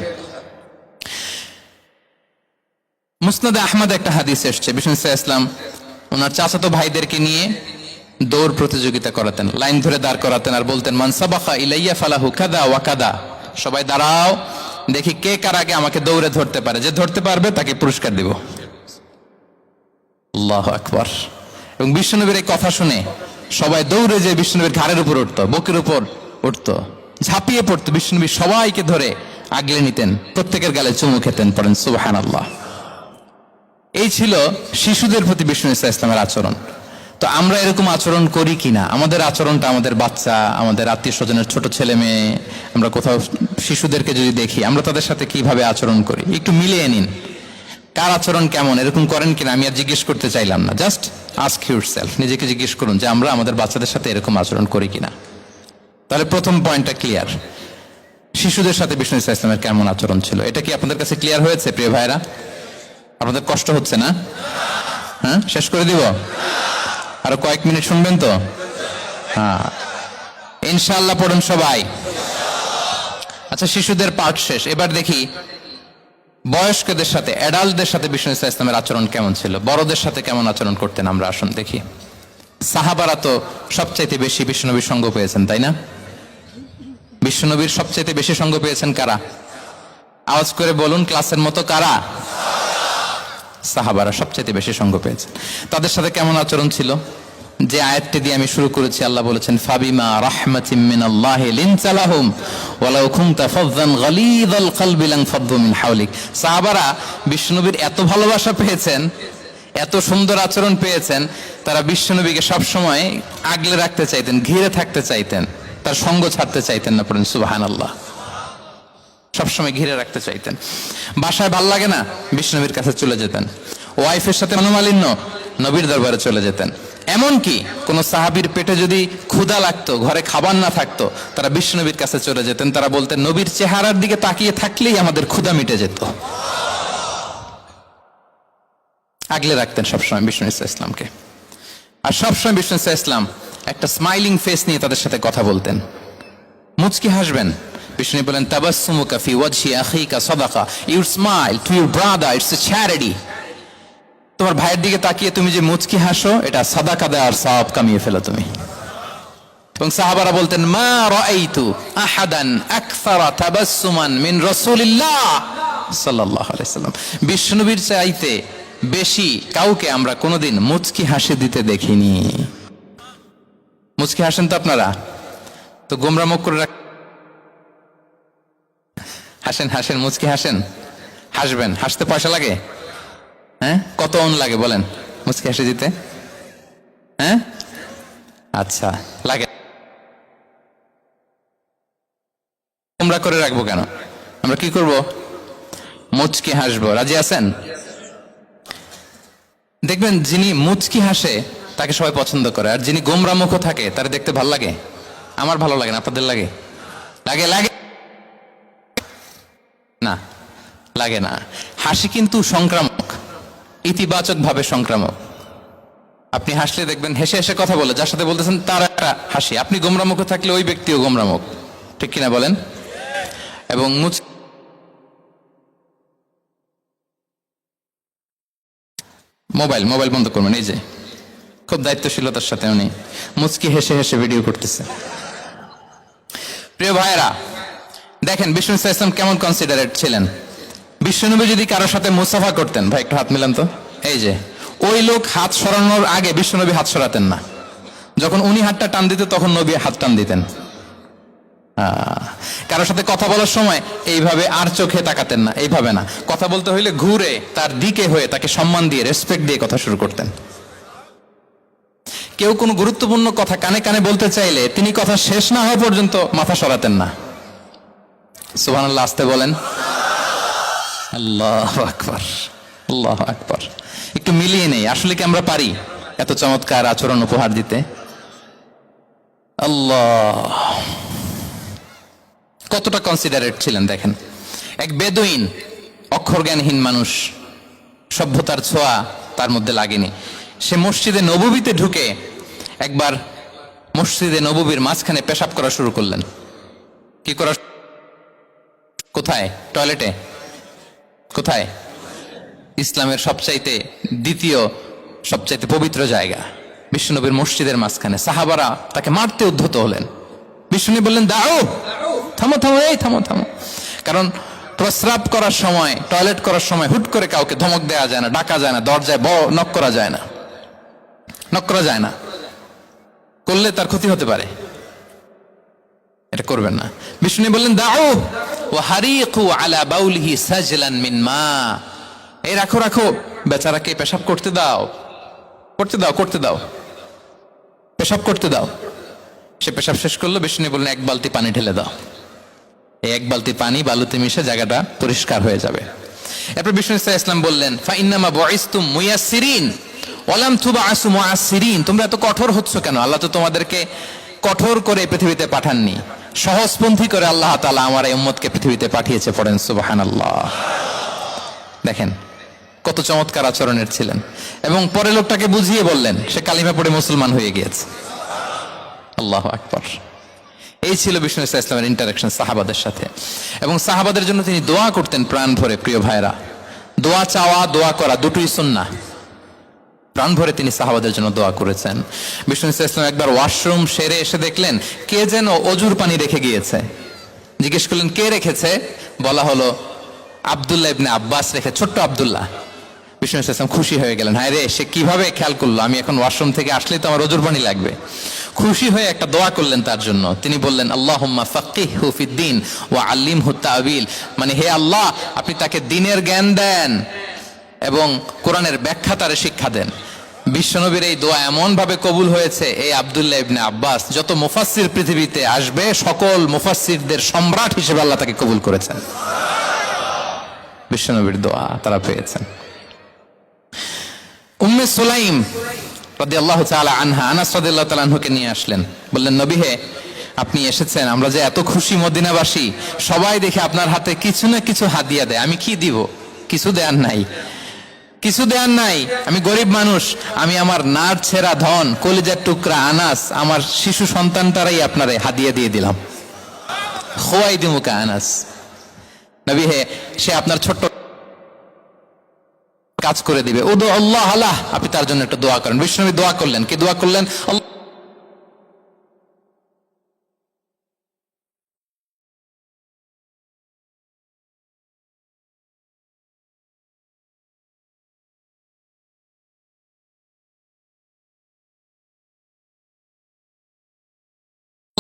মুসনাদে আহমদ একটা হাদিস এসছে, বিষ্ণু ইসলাম ওনার চাচাতো ভাইদেরকে নিয়ে দৌড় প্রতিযোগিতা করাতেন, লাইন ধরে দাঁড় করাতেন, আর বলতেন, মান সাবাকা ইলাইয়া ফালাহু কাদা ওয়া কাদা, সবাই দাঁড়াও, দেখি কে কার আগে আমাকে দৌড়ে ধরতে পারে, যে ধরতে পারবে তাকে পুরস্কার দিব। আল্লাহু আকবার। এবং বিশ্বনবীর এই কথা শুনে সবাই দৌড়ে যে বিশ্বনবীর ঘাড়ের উপর উঠতো, বুকের উপর উঠতো, ঝাঁপিয়ে পড়তো, বিশ্বনবী সবাইকে ধরে আগলে নিতেন, প্রত্যেকের গালে চুমু খেতেন। পড়েন সুবহানাল্লাহ। এই ছিল শিশুদের প্রতি বিষ্ণু ইসলামের আচরণ। তো আমরা এরকম আচরণ করি কিনা? আমাদের আচরণটা আমাদের বাচ্চা, আমাদের আত্মীয় স্বজনের ছোট ছেলে মেয়ে, আমরা কোথাও শিশুদেরকে যদি দেখি, আমরা তাদের সাথে কিভাবে আচরণ করি, একটু মিলিয়ে নিন কার আচরণ কেমন, এরকম করেন কিনা। আমি আর জিজ্ঞেস করতে চাইলাম না, জাস্ট আস্ক ইউরসেলফ, নিজেকে জিজ্ঞেস করুন যে আমরা আমাদের বাচ্চাদের সাথে এরকম আচরণ করি কিনা। তাহলে প্রথম পয়েন্টটা ক্লিয়ার, শিশুদের সাথে বিষ্ণু ইসলামের কেমন আচরণ ছিল। এটা কি আপনাদের কাছে ক্লিয়ার হয়েছে প্রিয় ভাইরা? আপনাদের কষ্ট হচ্ছে না? হ্যাঁ, শেষ করে দিব? আরো কয়েক মিনিট শুনবেন তো? হ্যাঁ, ইনশাআল্লাহ পড়ুন সবাই। আচ্ছা, শিশুদের পার্ট শেষ, এবার দেখি বয়স্কদের সাথে, অ্যাডাল্টদের সাথে বিষ্ণু ইসলামের আচরণ কেমন ছিল, বড়দের সাথে কেমন আচরণ করতেন। আমরা আসুন দেখি। সাহাবারা তো সবচাইতে বেশি বিশ্বনবীর সঙ্গ পেয়েছেন, তাই না? বিশ্বনবীর সবচাইতে বেশি সঙ্গ পেয়েছেন কারা? আওয়াজ করে বলুন, ক্লাসের মতো, কারা? সাহাবারা সবচাইতে বেশি সঙ্গ পেয়েছেন। তাদের সাথে কেমন আচরণ ছিল? যে আয়াতটি দিয়ে আমি শুরু করেছি, আল্লাহ বলেছেন, ফাবিমা রাহমাতিম মিনাল্লাহি লিনতা লাহুম ওয়ালাউ কুনতা ফাযযান গালিযাল কলবি লানফাদ্দু মিন হাওলিক। সাহাবারা বিশ্বনবীর এত ভালোবাসা পেয়েছেন, এত সুন্দর আচরণ পেয়েছেন, তারা বিশ্বনবীকে সব সময় আগলে রাখতে চাইতেন, ঘিরে থাকতে চাইতেন, তার সঙ্গ ছাড়তে চাইতেন না। পড়েন সুবহানাল্লাহ। সবসময় ঘিরে রাখতে চাইতেন। বাসায় ভাল লাগে না, বিশ্বনবীর কাছে চলে যেতেন। ওয়াইফের সাথে মনোমালিন্য, নবীর দরবারে চলে যেতেন। এমনকি কোন সাহাবীর পেটে যদি ক্ষুধা লাগতো, ঘরে খাবার না থাকতো, তারা বিশ্বনবীর কাছে চলে যেতেন। তারা বলতেন, নবীর চেহারার দিকে তাকিয়ে থাকলেই আমাদের ক্ষুধা মিটে যেত। আগলে রাখতেন সবসময় বিষ্ণু ইসলামকে। আর সবসময় বিষ্ণু ইসলাম একটা স্মাইলিং ফেস নিয়ে তাদের সাথে কথা বলতেন, মুচকি হাসবেন। বিষ্ণু বলেন, তাবাসসুমুকা ফি ওয়াজহি আখিকা সাদাকা, you smile to your brother, it's a charity. তোমার ভাইয়ের দিকে তাকিয়ে তুমি যে মুচকি হাসো, এটা সাদাকা দেওয়ার সওয়াব কামিয়ে ফেলো তুমি। এবং সাহাবারা বলতেন, মা রাআইতু আহাদান আকসারা তাবাসসুমান মিন রাসূলিল্লাহ সাল্লাল্লাহু আলাইহি সাল্লাম। বিশ্বনবীর চাইতে বেশি কাউকে আমরা কোনোদিন মুচকি হাসি দিতে দেখিনি। মুচকি হাসেন তো আপনারা? তো গোমরা মুখ করে হাসেন, হাসেন, মুচকি হাসেন, হাসবেন। হাসতে পয়সা লাগে? হ্যাঁ, কত অন লাগে বলেন মুচকি হাসি দিতে? হ্যাঁ, আচ্ছা, লাগে। গোমরা করে রাখবো কেন? আমরা কি করব? মুচকি হাসবো। রাজি আছেন? দেখবেন যিনি মুচকি হাসে তাকে সবাই পছন্দ করে, আর যিনি গোমরা মুখ থাকে তার দেখতে ভালো লাগে। আমার ভালো লাগে না, আপনাদের লাগে? লাগে? লাগে না, লাগে না। হাসি কিন্তু সংক্রামক, ইতিবাচক ভাবে সংক্রামক। আপনি হাসলে দেখবেন হেসে হেসে কথা বলে যার সাথে বলতেছেন তার একটা হাসি। আপনি গোমরা মুখ থাকলে ওই ব্যক্তিও গোমরা মুখ, ঠিক কিনা বলেন? এবং মোবাইল বন্ধ করবেন। এই যে খুব দায়িত্বশীলতার সাথে উনি মুচকি হেসে হেসে ভিডিও করতেছে। প্রিয় ভাইয়েরা, দেখেন বিষ্ণু ইসলাম কেমন কনসিডারেট ছিলেন। বিশ্বনবী যদি কারোর সাথে মুসাফা করতেন, ভাই একটু হাত মিলান তো, এই যে ওই লোক হাত সরানোর আগে বিশ্বনবী হাত সরাতেন না। যখন উনি হাতটা টান দিতেন তখন নবী হাত টান দিতেন। কারোর সাথে কথা বলার সময় এইভাবে আর চোখে তাকাতেন না, এইভাবে না। কথা বলতে হইলে ঘুরে তার দিকে হয়ে তাকে সম্মান দিয়ে, রেসপেক্ট দিয়ে কথা শুরু করতেন। কেউ কোনো গুরুত্বপূর্ণ কথা কানে কানে বলতে চাইলে তিনি কথা শেষ না হওয়া পর্যন্ত মাথা সরাতেন না। সুবহানাল্লাহ, আসতে বলেন। আল্লাহু আকবার, আল্লাহু আকবার। একটু মিলিয়ে নেই, আসলে কি আমরা পারি এত চমৎকার আচরণ উপহার দিতে? আল্লাহ, কতটা কনসিডারেট ছিলেন দেখেন। এক বেদুইন, অক্ষর জ্ঞানহীন মানুষ, সভ্যতার ছোঁয়া তার মধ্যে লাগেনি। সে মসজিদে নববীতে ঢুকে একবার মসজিদে নববীর মাঝখানে পেশাব করা শুরু করলেন। কি করা? কোথায়? টয়লেটে? কোথায়? ইসলামের সবচাইতে দ্বিতীয় সবচাইতে পবিত্র জায়গা বিশ্বনবীর মসজিদের মাঝখানে। সাহাবারা তাকে মারতে উদ্ধত হলেন। বিশ্বনবী বললেন, দাও, থামো থামো, এই থামো থামো। কারণ প্রস্রাব করার সময়, টয়লেট করার সময় হুট করে কাউকে ধমক দেওয়া যায় না, ডাকা যায় না, দরজায় নক করা যায় না, নক করা যায় না। করলে তার ক্ষতি হতে পারে, এটা করবেন না। বিষ্ণু বললেন, দাও ওয়া হারিকু আলা বাউলিহি সাজলান মিন মা। এই রাখো রাখো, বেচারাকে পেশাব করতে দাও, করতে দাও, করতে দাও, পেশাব করতে দাও। সে পেশাব শেষ করলো। বিষ্ণু বললেন, এক বালতি পানি ঢেলে দাও। এই এক বালতি পানি বালুতে মিশে জায়গাটা পরিষ্কার হয়ে যাবে। এরপর বিষ্ণু ইসলাম বললেন, ফাইন্নামা বুইসতুম মুয়াসসিরিন ওয়া লাম তুবআসু মুআসসিরিন। তোমরা এত কঠোর হচ্ছ কেন? আল্লাহ তো তোমাদেরকে কঠোর করে পৃথিবীতে পাঠাননি, সহজপন্থী করে আল্লাহ তাআলা আমার এই উম্মতকে পৃথিবীতে পাঠিয়েছে। পড়েন সুবহানাল্লাহ। দেখেন কত চমৎকার আচরণের ছিলেন। এবং পরে লোকটাকে বুঝিয়ে বললেন, সে কালিমা পড়ে মুসলমান হয়ে গিয়েছে। আল্লাহু আকবার। এই ছিল বিষ্ণু ইসলামের ইন্টারাকশন সাহাবাদের সাথে। এবং সাহাবাদের জন্য তিনি দোয়া করতেন প্রাণ ভরে। প্রিয় ভাইরা, দোয়া চাওয়া, দোয়া করা দুটোই সুন্নাহ। প্রাণ ভরে তিনি সাহাবাদের জন্য দোয়া করেছেন। বিষ্ণু ইসলাম একবার ওয়াশরুম সেরে এসে দেখলেন কে যেন অজুর পানি রেখে গিয়েছে। জিজ্ঞেস করলেন, কে রেখেছে? বলা হলো, আব্দুল্লাহ ইবনে আব্বাস রেখে, ছোট্ট আব্দুল্লাহ। বিষ্ণু ইসলাম খুশি হয়ে গেলেন, হায় রে, সে কিভাবে খেয়াল করলো? আমি এখন ওয়াশরুম থেকে আসলেই তো আমার অজুর পানি লাগবে। খুশি হয়ে একটা দোয়া করলেন তার জন্য। তিনি বললেন, আল্লাহুম্মা ফাক্কিহহু ফিদ্দীন ওয়া আল্লিমহু তা'ওয়িল। মানে হে আল্লাহ, আপনি তাকে দ্বীনের জ্ঞান দেন এবং কোরআনের ব্যাখ্যা তারে শিক্ষা দেন। বিশ্বনবীর এই দোয়া এমন ভাবে কবুল হয়েছে, এই আব্দুল্লাহ ইবনে আব্বাস যত মুফাসসির পৃথিবীতে আসবে সকল মুফাসসিরদের সম্রাট হিসেবে আল্লাহ তাকে কবুল করেছেন। বিশ্বনবীর দোয়া তারা পেয়েছেন। উম্মে সুলাইম রাদিয়াল্লাহু তাআলা আনহা, আনাস রাদিয়াল্লাহু তাআলা আনহুকে নিয়ে আসলেন। বললেন, নবী হে, আপনি এসেছেন, আমরা যে এত খুশি মদিনাবাসী, সবাই দেখে আপনার হাতে কিছু না কিছু হাদিয়া দেয়। আমি কি দিব? কিছু দেয়ার নাই, কিছু দেয়ার নাই। আমি গরিব মানুষ, আমি আমার নার ছেঁড়া ধন, কলিজার টুকরা আনাস, আমার শিশু সন্তানটারাই আপনারে হাদিয়া দিয়ে দিলাম। খুয়াইদিমুকা আনাস। নবী হে, সে আপনার ছোট্ট কাজ করে দিবে। উদু আল্লাহ আলাহ, আপনি তার জন্য একটা দোয়া করেন। বিষ্ণু দোয়া করলেন। কি দোয়া করলেন?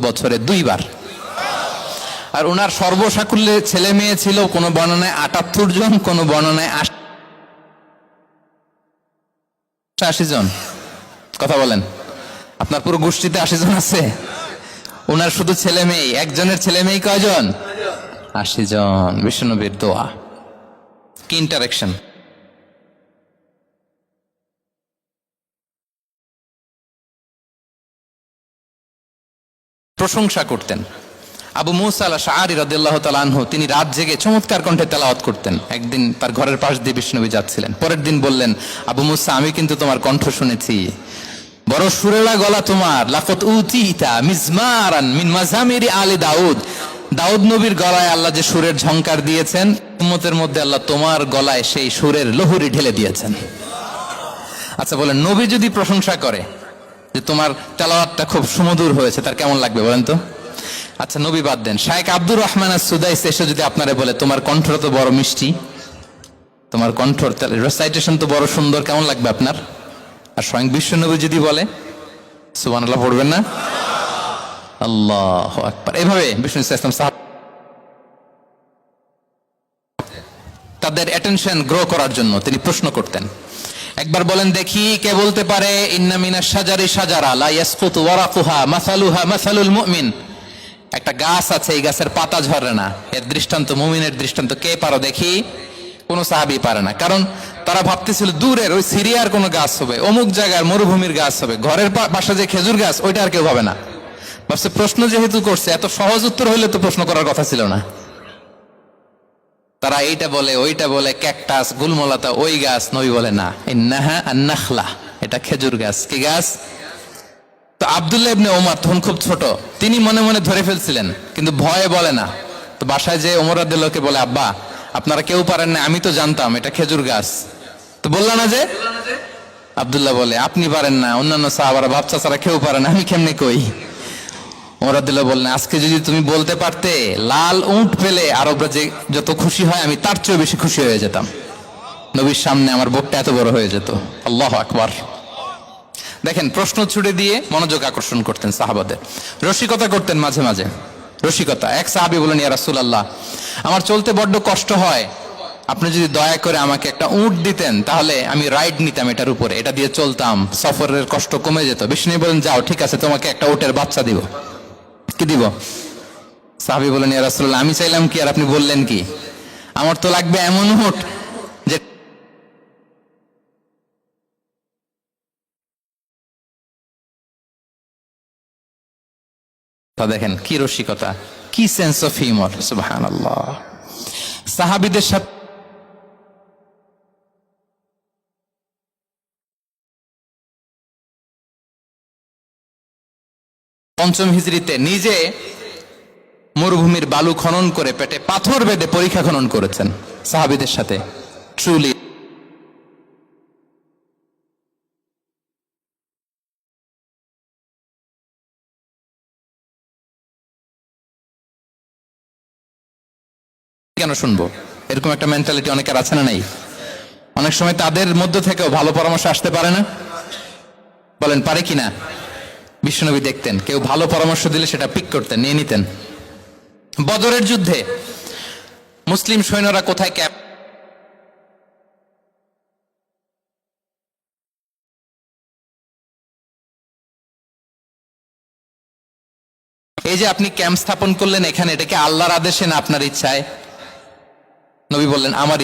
বছরে 2 বার। আর ওনার সর্বসাকুল্যে ছেলে মেয়ে ছিল, কোন বর্ণনায় 78 জন, কোন বর্ণনায় 80 জন। কথা বলেন, আপনার পুরো গোষ্ঠীতে 80 জন আছে? ওনার শুধু ছেলে মেয়ে, একজনের ছেলে মেয়ে কয়জন? 80 জন। বিশ্বনবীর দোয়া, কি ইন্টারেকশন! প্রশংসা করতেন। আবু মুসা আল-আশআরী রাদিয়াল্লাহু তাআলা আনহু, তিনি রাত জেগে চমৎকার কণ্ঠে তেলাওয়াত করতেন। একদিন তার ঘরের পাশ দিয়ে বিশ্বনবী যাচ্ছিলেন, পরের দিন বললেন, আবু মুসা, আমি কিন্তু তোমার কণ্ঠ শুনেছি, বড় সুরেলা গলা তোমার। লাকাদ উতিতা মিজমারান মিন মাজামিরি আলি দাউদ, দাউদ নবীর গলায় আল্লাহ যে সুরের ঝংকার দিয়েছেন, উম্মতের মধ্যে আল্লাহ তোমার গলায় সেই সুরের লহরী ঢেলে দিয়েছেন। আচ্ছা বলেন, নবী যদি প্রশংসা করে যে তোমার তেলাওয়াতটা খুব সুমধুর হয়েছে, তার কেমন লাগবে বলেন তো? আচ্ছা নবী বাদ দেন, শায়েখ আব্দুর রহমান আস-সুদাইস এসে যদি আপনারে বলে, তোমার কণ্ঠ তো বড় মিষ্টি, তোমার কণ্ঠ রেসাইটেশন তো বড় সুন্দর, কেমন লাগবে আপনার? আর স্বয়ং বিশ্বনবী যদি বলে, সুবহানাল্লাহ পড়বেন না? আল্লাহু আকবার। এভাবে বিষ্ণু ইসলাম সাহাবা তাদের অ্যাটেনশন গ্রো করার জন্য তিনি প্রশ্ন করতেন। একবার বলেন দেখি, কে বলতে পারে, ইন্না মিনাশ শাজারি শাজারা লা ইয়াসকুতু ওয়ারাকুহা মাসালুহা মাসালুল মুমিন, একটা গাছ আছে, এই গাছের পাতা ঝরে না, এর দৃষ্টান্ত মুমিনের দৃষ্টান্ত। কে পারো দেখি? কোন সাহাবী পারে না, কারণ তারা ভাবতেছিল দূরের ওই সিরিয়ার কোন গাছ হবে, অমুক জায়গার মরুভূমির গাছ হবে, ঘরের পাশে যে খেজুর গাছ ওইটা আর কেউ ভাবে না। ভাবছে প্রশ্ন যেহেতু করছে, এত সহজ উত্তর হইলে তো প্রশ্ন করার কথা ছিল না। তারা এইটা বলে, ওইটা বলে, ক্যাকটাস, গুলমলাতা, ওই গাছ। নবী বলে না, ইন্নাহা আন-নাখলা, এটা খেজুর গাছ। কি গাছ? তো আব্দুল্লাহ ইবনে ওমর তখন খুব ছোট, তিনি মনে মনে ধরে ফেলছিলেন, কিন্তু ভয়ে বলে না। তো বাসায় যে ওমর রাদিয়াল্লাহুকে বলে, আব্বা আপনারা কেউ পারেন না, আমি তো জানতাম এটা খেজুর গাছ, তো বললা না যে? আব্দুল্লাহ বলে, আপনি পারেন না, অন্যান্য সাহাবারা বাপ চাচারা কেউ পারে না, আমি কেমনে কই? ওমর রাদিয়াল্লাহু বললেন, আজকে যদি তুমি বলতে পারতে লাল উট পেলে আরবরা যে যত খুশি হয়, আমি তার চেয়ে বেশি খুশি হয়ে যেতাম। নবীর সামনে আমার বুকটা এত বড় হয়ে যেত। আল্লাহু আকবার। দেখেন, প্রশ্ন ছুড়ে দিয়ে মনোযোগ আকর্ষণ করতেন সাহাবাদের, রসিকতা করতেন মাঝে মাঝে। রসিকতা, এক সাহাবী বলেন, ইয়া রাসূলুল্লাহ, আমার চলতে বড্ড কষ্ট হয়, আপনি যদি দয়া করে আমাকে একটা উট দিতেন, তাহলে আমি রাইড নিতাম এটার উপরে, এটা দিয়ে চলতাম, সফরের কষ্ট কমে যেত। বিষ্ণু বলেন, যাও, ঠিক আছে, তোমাকে একটা উটের বাচ্চা দিব। কি দিব? সাহাবী বলেন, ইয়া রাসূলুল্লাহ, আমি চাইলাম কি আর আপনি বললেন কি? আমার তো লাগবে এমন উট যে দেখেন কি রসিকতা, কি সেন্স অফ হিউমার, সুবহানাল্লাহ। সাহাবীদের সাথে পঞ্চম হিজরিতে নিজে মরুভূমির বালু খনন করে পেটে পাথর বেঁধে পরীক্ষা খনন করেছেন সাহাবীদের সাথে। ট্রুলি কেন শুনবো? এরকম একটা মেন্টালিটি অনেকের আছে না নাই? অনেক সময় তাদের মধ্য থেকেও ভালো পরামর্শ আসতে পারে না? বলেন পারে কিনা? বিশ্বনবী দেখতেন, কেউ ভালো পরামর্শ দিলে সেটা পিক করতেন, নিয়ে নিতেন। বদরের যুদ্ধে মুসলিম সৈন্যরা কোথায় ক্যাম্প, এই যে আপনি ক্যাম্প স্থাপন করলেন এখানে, এটা কি আল্লাহর আদেশে না আপনার ইচ্ছায়? নবী বললেন, আমার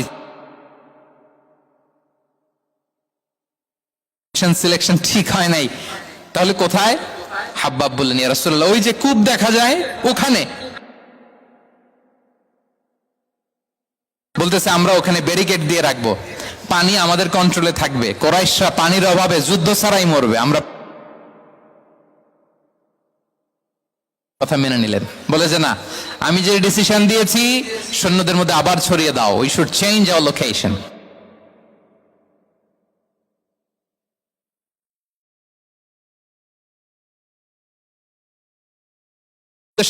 সিলেকশন ঠিক হয় নাই। তাহলে কোথায়? হাব্বাব বললেন, ইয়া রাসূলুল্লাহ, ওই যে কূপ দেখা যায় ওখানে। বলতেছে, আমরা ওখানে ব্যারিকেড দিয়ে রাখবো, পানি আমাদের কন্ট্রোলে থাকবে, কুরাইশরা পানির অভাবে যুদ্ধ ছাড়াই মরবে। আমরা কথা মেনে নিলেন, বলে যে না, আমি যে ডিসিশন দিয়েছি সৈন্যদের মধ্যে আবার ছড়িয়ে দাও, we should change our location.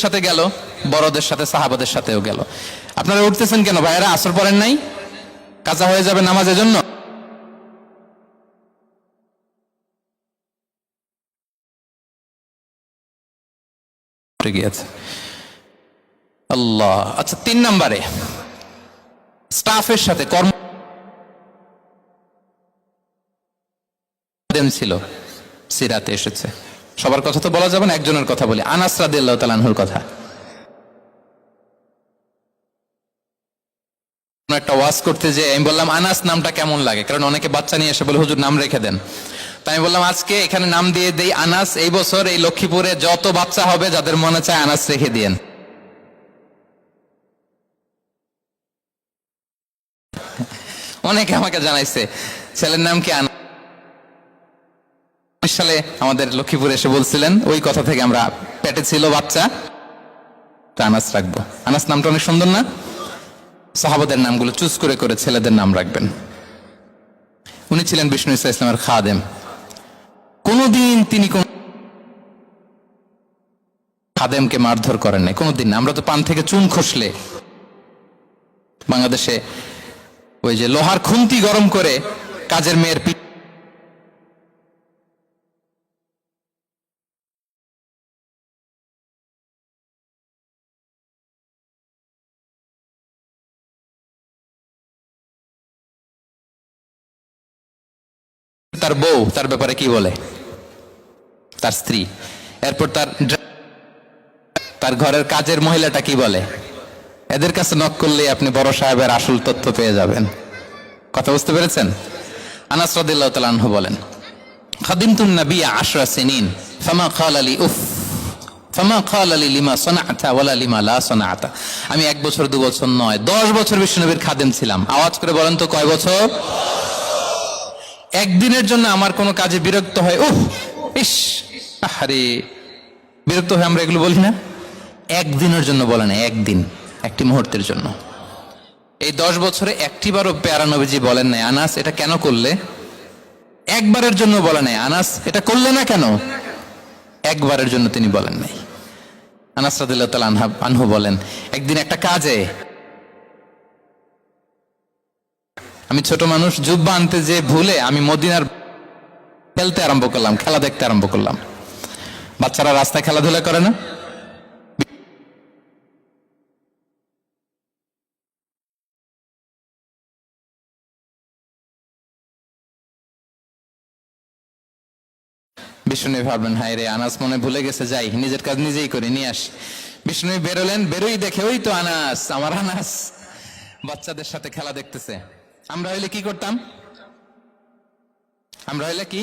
সাথে গেল, বড়দের সাথে, সাহাবাদের সাথেও গেল। আপনারা উঠতেছেন কেন ভাইয়েরা? আসর পড়েন নাই? কাজা হয়ে যাবে নামাজের জন্য। গিয়েছে। আল্লাহ। আচ্ছা, 3 নম্বরে স্টাফের সাথে কর্ম ছিল, সিরাতে এসেছে। সবার কথা তো বলা যাবে না, একজনের কথা বলি, আনাস রাদিয়াল্লাহু তাআলা আনহুর কথা। একটা ওয়াজ করতে যে আমি বললাম আনাস নামটা কেমন লাগে, কারণ অনেকে বাচ্চা নিয়ে এসে বলে হুজুর নাম রেখে দেন। তাই আমি বললাম আজকে এখানে নাম দিয়ে দেই আনাস। এই বছর এই লক্ষ্মীপুরে যত বাচ্চা হবে যাদের মনে চায় আনাস রেখে দিয়েন। অনেকে আমাকে জানাইছে ছেলের নাম কি আনাস। সালে আমাদের লক্ষ্মীপুরে এসে বলছিলেন, ওই কথা থেকে আমরা পেটে ছিল বাচ্চা, আনাস রাখবো। আনাস নামটা অনেক সুন্দর না? সাহাবাদের নামগুলো চুজ করে করে ছেলেদের নাম রাখবেন। উনি ছিলেন বিষ্ণু ইসা ইসলামের খাদেম। কোনদিন তিনি কোন খাদেমকে মারধর করেন নাই, কোনদিন না। আমরা তো পান থেকে চুন খসলে বাংলাদেশে ওই যে লোহার খুন্তি গরম করে কাজের মেয়ের তার বউ তার ব্যাপারে কি বলে, তার স্ত্রী। এরপর তার ঘরের কাজের মহিলাটা কি বলে, এদের কাছে নক করলে আপনি বড় সাহেবের আসল তথ্য পেয়ে যাবেন। কথা বুঝতে পেরেছেন? আনাস রাদিয়াল্লাহু তাআলা আনহু বলেন, খাদিমতুন নবী 10 সিনিন ফামা ক্বালা লি উফ ফামা ক্বালা লি লিমা সানা'তা ওয়ালা লিমা লা সানা'তা। আমি 1 বছর 2 বছর নয়, 10 বছর বিশ্বনবীর খাদেম ছিলাম। আওয়াজ করে বলেন তো কয় বছর? একদিনের জন্য আমার কোনো কাজে বিরক্ত হয়, উফ ইস আরে, বিরক্ত হয়ে আমরা এগুলো বলি না? একদিনের জন্য বলে না, একদিন, একটি মুহূর্তের জন্য। এই 10 বছরে একটিবারও পেয়ারা নবীজি বলেন নাই আনাস এটা কেন করলে। একবারের জন্য বলে নাই আনাস এটা করলে না কেন, একবারের জন্য তিনি বলেন নাই। আনাস রাদিয়াল্লাহু তাআলা আনহু বলেন, একদিন একটা কাজে আমি ছোট মানুষ, জুব্বা আনতে যে ভুলে আমি মদিনার খেলতে আরম্ভ করলাম, খেলা দেখতে আরম্ভ করলাম। বাচ্চারা রাস্তায় খেলাধুলা করে না? বিষ্ণু ভাবলেন হায় রে, আনাস মনে ভুলে গেছে, যাই নিজের কাজ নিজেই করে নিয়ে আস। বিষ্ণু বেরোলেন, বেরোই দেখে ওই তো আনাস, আমার আনাস বাচ্চাদের সাথে খেলা দেখতেছে। আমরা হইলে কি করতাম? আমরা হইলে কি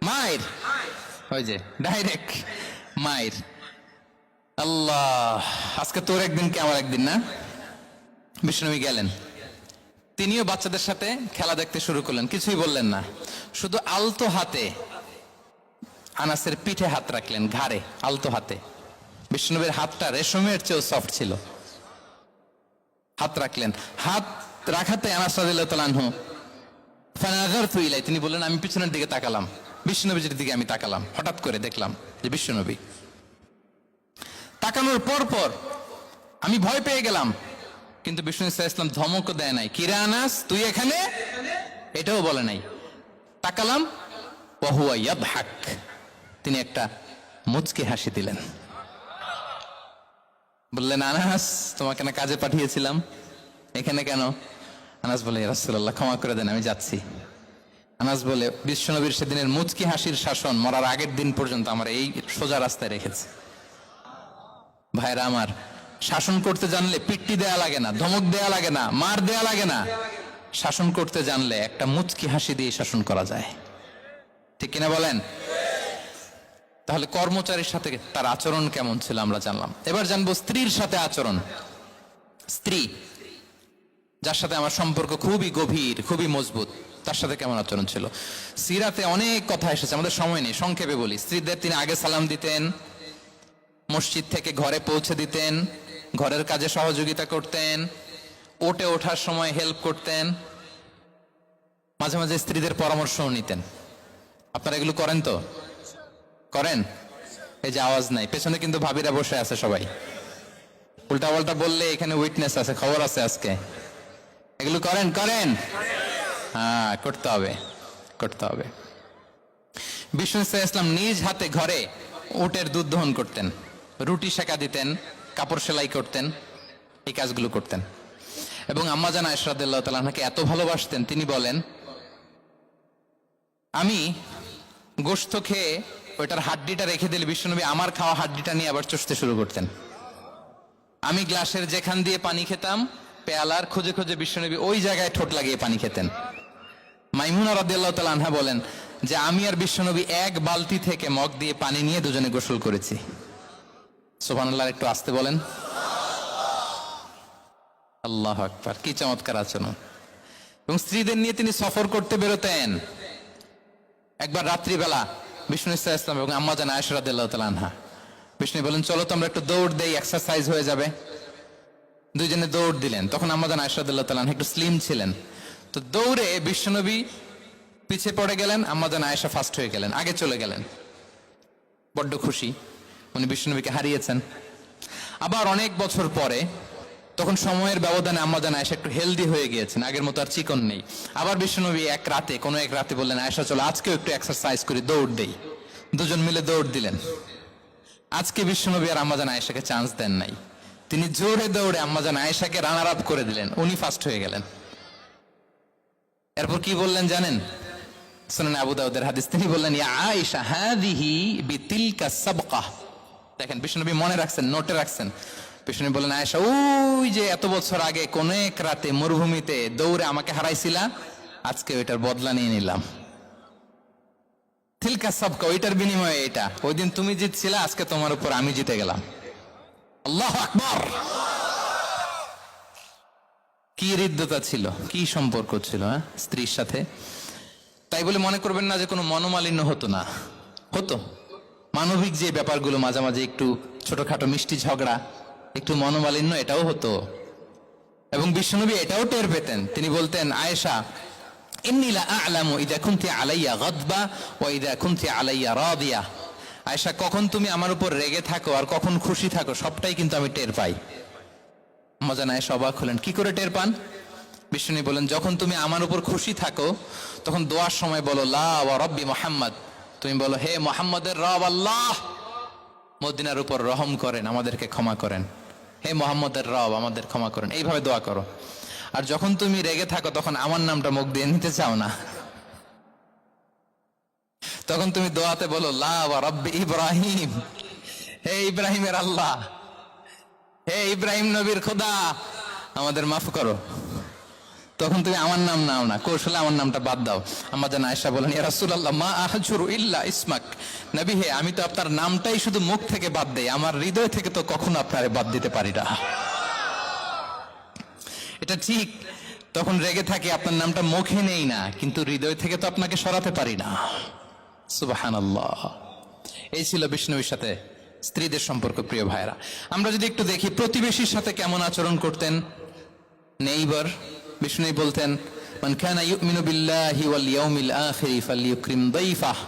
মায়ের, ওই যে ডাইরেক্ট মায়ের। আল্লাহ, আজকে তোর একদিন কি আমার একদিন না? বিষ্ণু গেলেন, তিনিও বাচ্চাদের সাথে খেলা দেখতে শুরু করলেন, কিছুই বললেন না, শুধু আলতো হাতে আনাসের পিঠে হাত রাখলেন, ঘাড়ে আলতো হাতে। বিষ্ণুবীর হাতটা রেশমের চেয়েও সফট ছিল। হাত রাখলেন, হাত রাখাতে আনাস রাদিয়াল্লাহু তাআলা আনহু ফানাযারতু ইলাই, তিনি বললেন আমি পিছনের দিকে তাকালাম, বিষ্ণুনবীর দিকে আমি তাকালাম। হঠাৎ করে দেখলাম যে বিষ্ণুনবী। তাকানোর পর পর আমি ভয় পেয়ে গেলাম, কিন্তু বিষ্ণু ইসলাম ধমকও দেয় নাই, কিরে আনাস তুই এখানে, এটাও বলে নাই। তাকালাম, ওয়া হুয়া ইয়াদহাক, তিনি একটা মুচকি হাসি দিলেন। বললেন আনাস তোমাকে না কাজে পাঠিয়েছিলাম, এখানে কেন? আনাস বলে ইয়া রাসূলুল্লাহ ক্ষমা করে দেন, আমি যাচ্ছি। আনাস বলে বিশ্বনবীর সেদিনের মুচকি হাসির শাসন মরার আগের দিন পর্যন্ত আমার এই সোজা রাস্তায় রেখেছে। ভাইরা আমার, শাসন করতে জানলে পিট্টি দেয়া লাগে না, ধমক দেয়া লাগে না, মার দেয়া লাগে না। শাসন করতে জানলে একটা মুচকি হাসি দিয়ে শাসন করা যায়, ঠিক কিনা বলেন? তাহলে কর্মচারীর সাথে তার আচরণ কেমন ছিল আমরা জানলাম। এবার জানবো স্ত্রীর সাথে আচরণ। স্ত্রী যার সাথে আমার সম্পর্ক খুবই গভীর, খুবই মজবুত, তার সাথে কেমন আচরণ ছিল। সিরাতে অনেক কথা এসেছে, আমাদের সময় নেই, সংক্ষেপে বলি। স্ত্রীদের তিনি আগে সালাম দিতেন, মসজিদ থেকে ঘরে পৌঁছে দিতেন, ঘরের কাজে সহযোগিতা করতেন, ওঠে ওঠার সময় হেল্প করতেন, মাঝে মাঝে স্ত্রীদের পরামর্শও নিতেন। আপনারা এগুলো করেন তো? করেন? এই যে আওয়াজ নাই, পেছনে কিন্তু ভাবিরা বসে আছে সবাই। উল্টা পাল্টা বললে এখানে উইটনেস আছে, খবর আছে আজকে। এগুলো করেন? করেন? হ্যাঁ, করতে হবে, করতে হবে। বিষ্ণু ইসলাম নিজ হাতে ঘরে উটের দুধ দহন করতেন, রুটি সেকা দিতেন, কাপড় সেলাই করতেন, এই কাজগুলো করতেন। এবং আম্মা জান আয়েশা রাদিয়াল্লাহু তাআলা আনহাকে এত ভালোবাসতেন, তিনি বলেন আমি গোশত খেয়ে ওইটার হাড্ডিটা রেখে দিলে বিশ্বনবী আমার খাওয়া হাড্ডিটা নিয়ে আবার চষতে শুরু করতেন। আমি গ্লাসের যেখান দিয়ে পানি খেতাম, পেয়ালার খুঁজে খুঁজে বিশ্বনবী ওই জায়গায় ঠোঁট লাগিয়ে পানি খেতেন। মাইমুনা রাদিয়াল্লাহু তাআলা আনহা বলেন যে আমি আর বিশ্বনবী এক বালতি থেকে মগ দিয়ে পানি নিয়ে দুজনে গোসল করেছি। সুবহানাল্লাহ, একটু আস্তে বলেন। আল্লাহু আকবার, কি চমৎকার আচরণ। এবং স্ত্রীদের নিয়ে তিনি সফর করতে বেরোতেন। একবার রাত্রিবেলা বিষ্ণু ইসলাম এবং আম্মা জান আয়েশা রাদিয়াল্লাহু তাআলা আনহা বিষ্ণু বলেন চলো তো আমরা একটু দৌড় দেই, এক্সারসাইজ হয়ে যাবে। দুইজনে দৌড় দিলেন। তখন আম্মা জান আয়েশা রাদিয়াল্লাহু তাআলা আনহা একটু স্লিম ছিলেন, তো দৌড়ে বিশ্বনবী পিছিয়ে পড়ে গেলেন, আম্মা জান আয়েশা ফার্স্ট হয়ে গেলেন, আগে চলে গেলেন। বড্ড খুশি, উনি বিশ্বনবীকে হারিয়েছেন। আবার অনেক বছর পরে, তখন সময়ের ব্যবধানে আম্মা জান আয়েশা একটু হেলদি হয়ে গিয়েছেন, আগের মতো আর চিকন নেই। আবার বিশ্বনবী কোনো এক রাতে বললেন আয়েশা চলো আজকেও একটু এক্সারসাইজ করি, দৌড় দেই। দুজন মিলে দৌড় দিলেন। আজকে বিশ্বনবী আর আম্মা জান আয়েশাকে চান্স দেন নাই, তিনি জোরে দৌড়ে আম্মা জান আয়েশাকে রানার আপ করে দিলেন, উনি ফার্স্ট হয়ে গেলেন। এরপর কি বললেন জানেন? সুনান আবু দাউদের হাদিস, তিনি বললেন ইয়া আয়েশা হাযিহি বিতিলকা সাবকা। দেখেন বিশ্বনবী মনে রাখছেন, নোটে রাখছেন। বিষ্ণু বলেন আয়েশা ওই যে এত বছর আগে কোন এক রাতে মরুভূমিতে দৌড়ে আমাকে হারাইছিলা, আজকে ওইটার বদলা নিয়ে নিলাম। তিলকা সাবকা, ওইটার বিনিময়ে এটা। ওই দিন তুমি জিতছিলা, আজকে তোমার উপর আমি জিতে গেলাম। আল্লাহু আকবার। কি হৃদ্যতা ছিল, কি সম্পর্ক ছিল স্ত্রীর সাথে। তাই বলে মনে করবেন না যে কোনো মনোমালিন্য হতো না, হতো। মানবিক যে ব্যাপারগুলো, মাঝে মাঝে একটু ছোটখাটো মিষ্টি ঝগড়া, একটু মনোমালিন্য, এটাও হতো। এবং বিশ্বনবী এটাও টের পেতেন। তিনি বলতেন আয়েশা ইন্নী লা আ'লামু ইযা কুনতি আলাইয়া গাদবা ওয়া ইযা কুনতি আলাইয়া রাদিয়া। আয়েশা, কখন তুমি আমার উপর রেগে থাকো আর কখন খুশি থাকো সবটাই কিন্তু আমি টের পাই। মজা না, আয়েশা অবাক হলেন, কি করে টের পান? বিশ্বনবী বলেন যখন তুমি আমার উপর খুশি থাকো তখন দোয়ার সময় বলো লা ওয়া রাব্বি মুহাম্মদ, তুমি বলো হে মুহাম্মদের রব আল্লাহ, মদিনার উপর রহম করেন, আমাদেরকে ক্ষমা করেন। হে মুহাম্মদের রব, আমাদের ক্ষমা করেন, এইভাবে দোয়া করো। আর যখন তুমি রেগে থাকো তখন আমার নামটা মুখ দিয়ে নিতে চাও না, তখন তুমি দোয়াতে বলো লা ওয়া রাব্বি ইব্রাহিম, হে ইব্রাহিমের আল্লাহ, হে ইব্রাহিম নবীর খোদা, আমাদের মাফ করো। তখন তুমি আমার নাম নাও না, কৌশলে আমার নামটা বাদ দাও। আম্মা জান আয়েশা বলেন ইয়া রাসূলুল্লাহ মা আহজুরু ইল্লা ইসমাক, নবী হে আমি তো আপনার নামটাই শুধু মুখ থেকে বাদ দেই, আমার হৃদয় থেকে তো কখনো আপনারে বাদ দিতে পারি না। এটা ঠিক, তখন রেগে থাকি, আপনার নামটা মুখে নেই না, কিন্তু হৃদয় থেকে তো আপনাকে সরাতে পারি না। সুবহানাল্লাহ। এই ছিল বিষ্ণুর সাথে স্ত্রীদের সম্পর্ক। প্রিয় ভাইরা, আমরা যদি একটু দেখি প্রতিবেশীর সাথে কেমন আচরণ করতেন। নেইবার, বিষ্ণু বলতেন মান কানা ইউমিনু বিল্লাহি ওয়াল ইয়াউমিল আখির ফালইউকরিম দাইফাহ,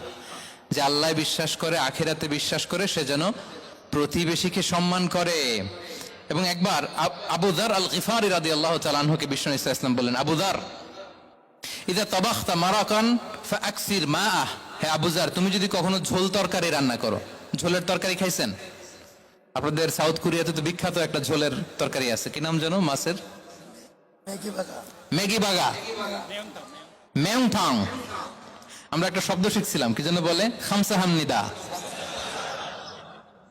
যে আল্লাহ বিশ্বাস করে, আখিরাতে বিশ্বাস করে, সে যেন প্রতিবেশীকে সম্মান করে। এবং একবার আবু যার আল গিফারি রাদিয়াল্লাহু তাআলা আনহুকে বিষ্ণু ইসা ইসলাম বললেন আবু যার ইযা তাবাখতা মারাকান ফাআকসির মাআহ, হে আবু যার তুমি যদি কখনো ঝোল তরকারি রান্না করো, ঝোলের তরকারি খাইছেন? আপনাদের সাউথ কোরিয়াতে তো বিখ্যাত একটা ঝোলের তরকারি আছে, কি নাম জানো? মাছের ম্যাগি বাগা, মেয়ংথাং। আমরা একটা শব্দ শিখছিলাম, কি যেন বলে, খামসা হামনিদা।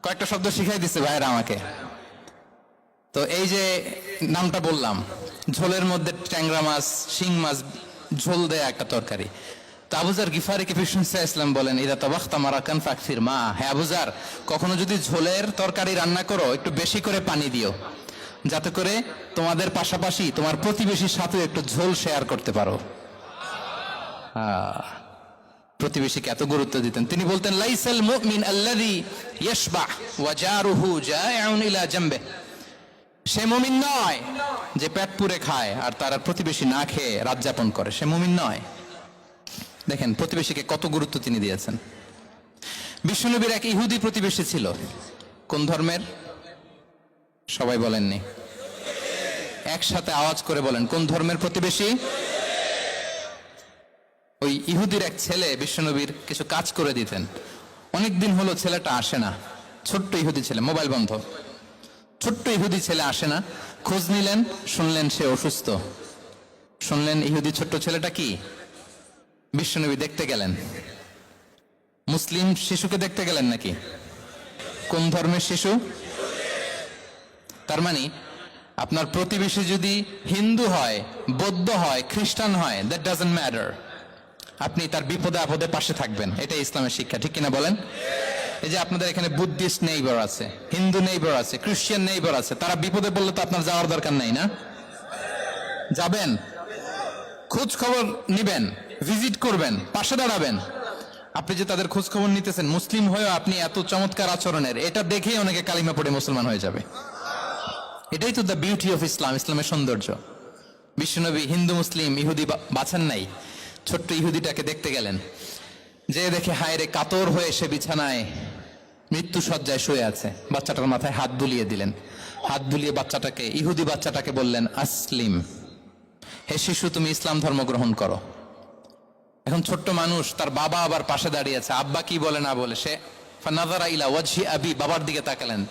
কয়েকটা শব্দ শিখাই দিচ্ছে ভাইরা আমাকে। তো এই যে নামটা বললাম, ঝোলের মধ্যে ট্যাংরা মাছ, শিং মাছ ঝোল দেয়া একটা তরকারি। তো আবু যার গিফারিকে বিষ্ণু ইসলাম বলেন ইদা তাবাখতা মারাকান ফাকসির মা, হে আবু যার কখনো যদি ঝোলের তরকারি রান্না করো একটু বেশি করে পানি দিও, যাতে করে তোমাদের পাশাপাশি তোমার প্রতিবেশীর সাথে একটু ঝোল শেয়ার করতে পারো। প্রতিবেশীকে এত গুরুত্ব দিতেন। তিনি বলতেন লাইসাল মুমিন আল্লাযী ইয়াশবা ওয়া জারুহু জাইউন ইলা জামবিহি, সে মুমিন নয় যে পেট পুরে খায় আর তার প্রতিবেশী না খেয়ে রাত যাপন করে, সে মুমিন নয়। দেখেন প্রতিবেশীকে কত গুরুত্ব তিনি দিয়েছেন। বিশ্বনবীর এক ইহুদি প্রতিবেশী ছিল। কোন ধর্মের? সবাই বলেননি, একসাথে আওয়াজ করে বলেন, কোন ধর্মের প্রতিবেশী? ওই ইহুদির এক ছেলে বিশ্বনবীর কিছু কাজ করে দিতেন। অনেকদিন হলো ছেলেটা আসে না, ছোট্ট ইহুদি ছেলে, মোবাইল বন্ধ, ছোট্ট ইহুদি ছেলে আসে না, খোঁজ নিলেন, শুনলেন সে অসুস্থ, শুনলেন ইহুদি ছোট্ট ছেলেটা কি, বিশ্বনবী দেখতে গেলেন। মুসলিম শিশুকে দেখতে গেলেন নাকি? কোন ধর্মের শিশু? তার মানে আপনার প্রতিবেশী যদি হিন্দু হয়, বৌদ্ধ হয়, খ্রিস্টান হয়, দ্যাট ডাজন্ট ম্যাটার, আপনি তার বিপদে আপদে পাশে থাকবেন। এটাই ইসলামের শিক্ষা, ঠিক কিনা বলেন? এই যে আপনাদের এখানে বুদ্ধিস্ট নেইবার আছে, হিন্দু নেইবার আছে, খ্রিস্টান নেইবার আছে, তারা বিপদে পড়লে তো আপনার যাওয়ার দরকার নাই, না? যাবেন, খোঁজ খবর নিবেন, ভিজিট করবেন, পাশে দাঁড়াবেন। আপনি যে তাদের খোঁজ খবর নিতেছেন, মুসলিম হয়েও আপনি এত চমৎকার আচরণের, এটা দেখেই অনেকে কালিমা পড়ে মুসলমান হয়ে যাবে। এটাই তো দ্য বিউটি অফ ইসলাম, ইসলামের সৌন্দর্য। বিশ্বনবী হিন্দু মুসলিম ইহুদি বাছান নাই, ছোট্ট ইহুদিটাকে দেখতে গেলেন, যে দেখে হায় রে, কাতর হয়ে সে বিছানায় মৃত্যু শয্যায় শুয়ে আছে, বাচ্চাটার মাথায় হাত বুলিয়ে দিলেন। হাত বুলিয়ে বাচ্চাটাকে, ইহুদি বাচ্চাটাকে বললেন, আসলিম, হে শিশু তুমি ইসলাম ধর্ম গ্রহণ করো। এখন ছোট্ট মানুষ, তার বাবা আবার পাশে দাঁড়িয়ে আছে, আব্বা কি বলে না বলে, সে ফানাযারা ইলা ওয়াজহি আবি, বাবার দিকে তাকালেন।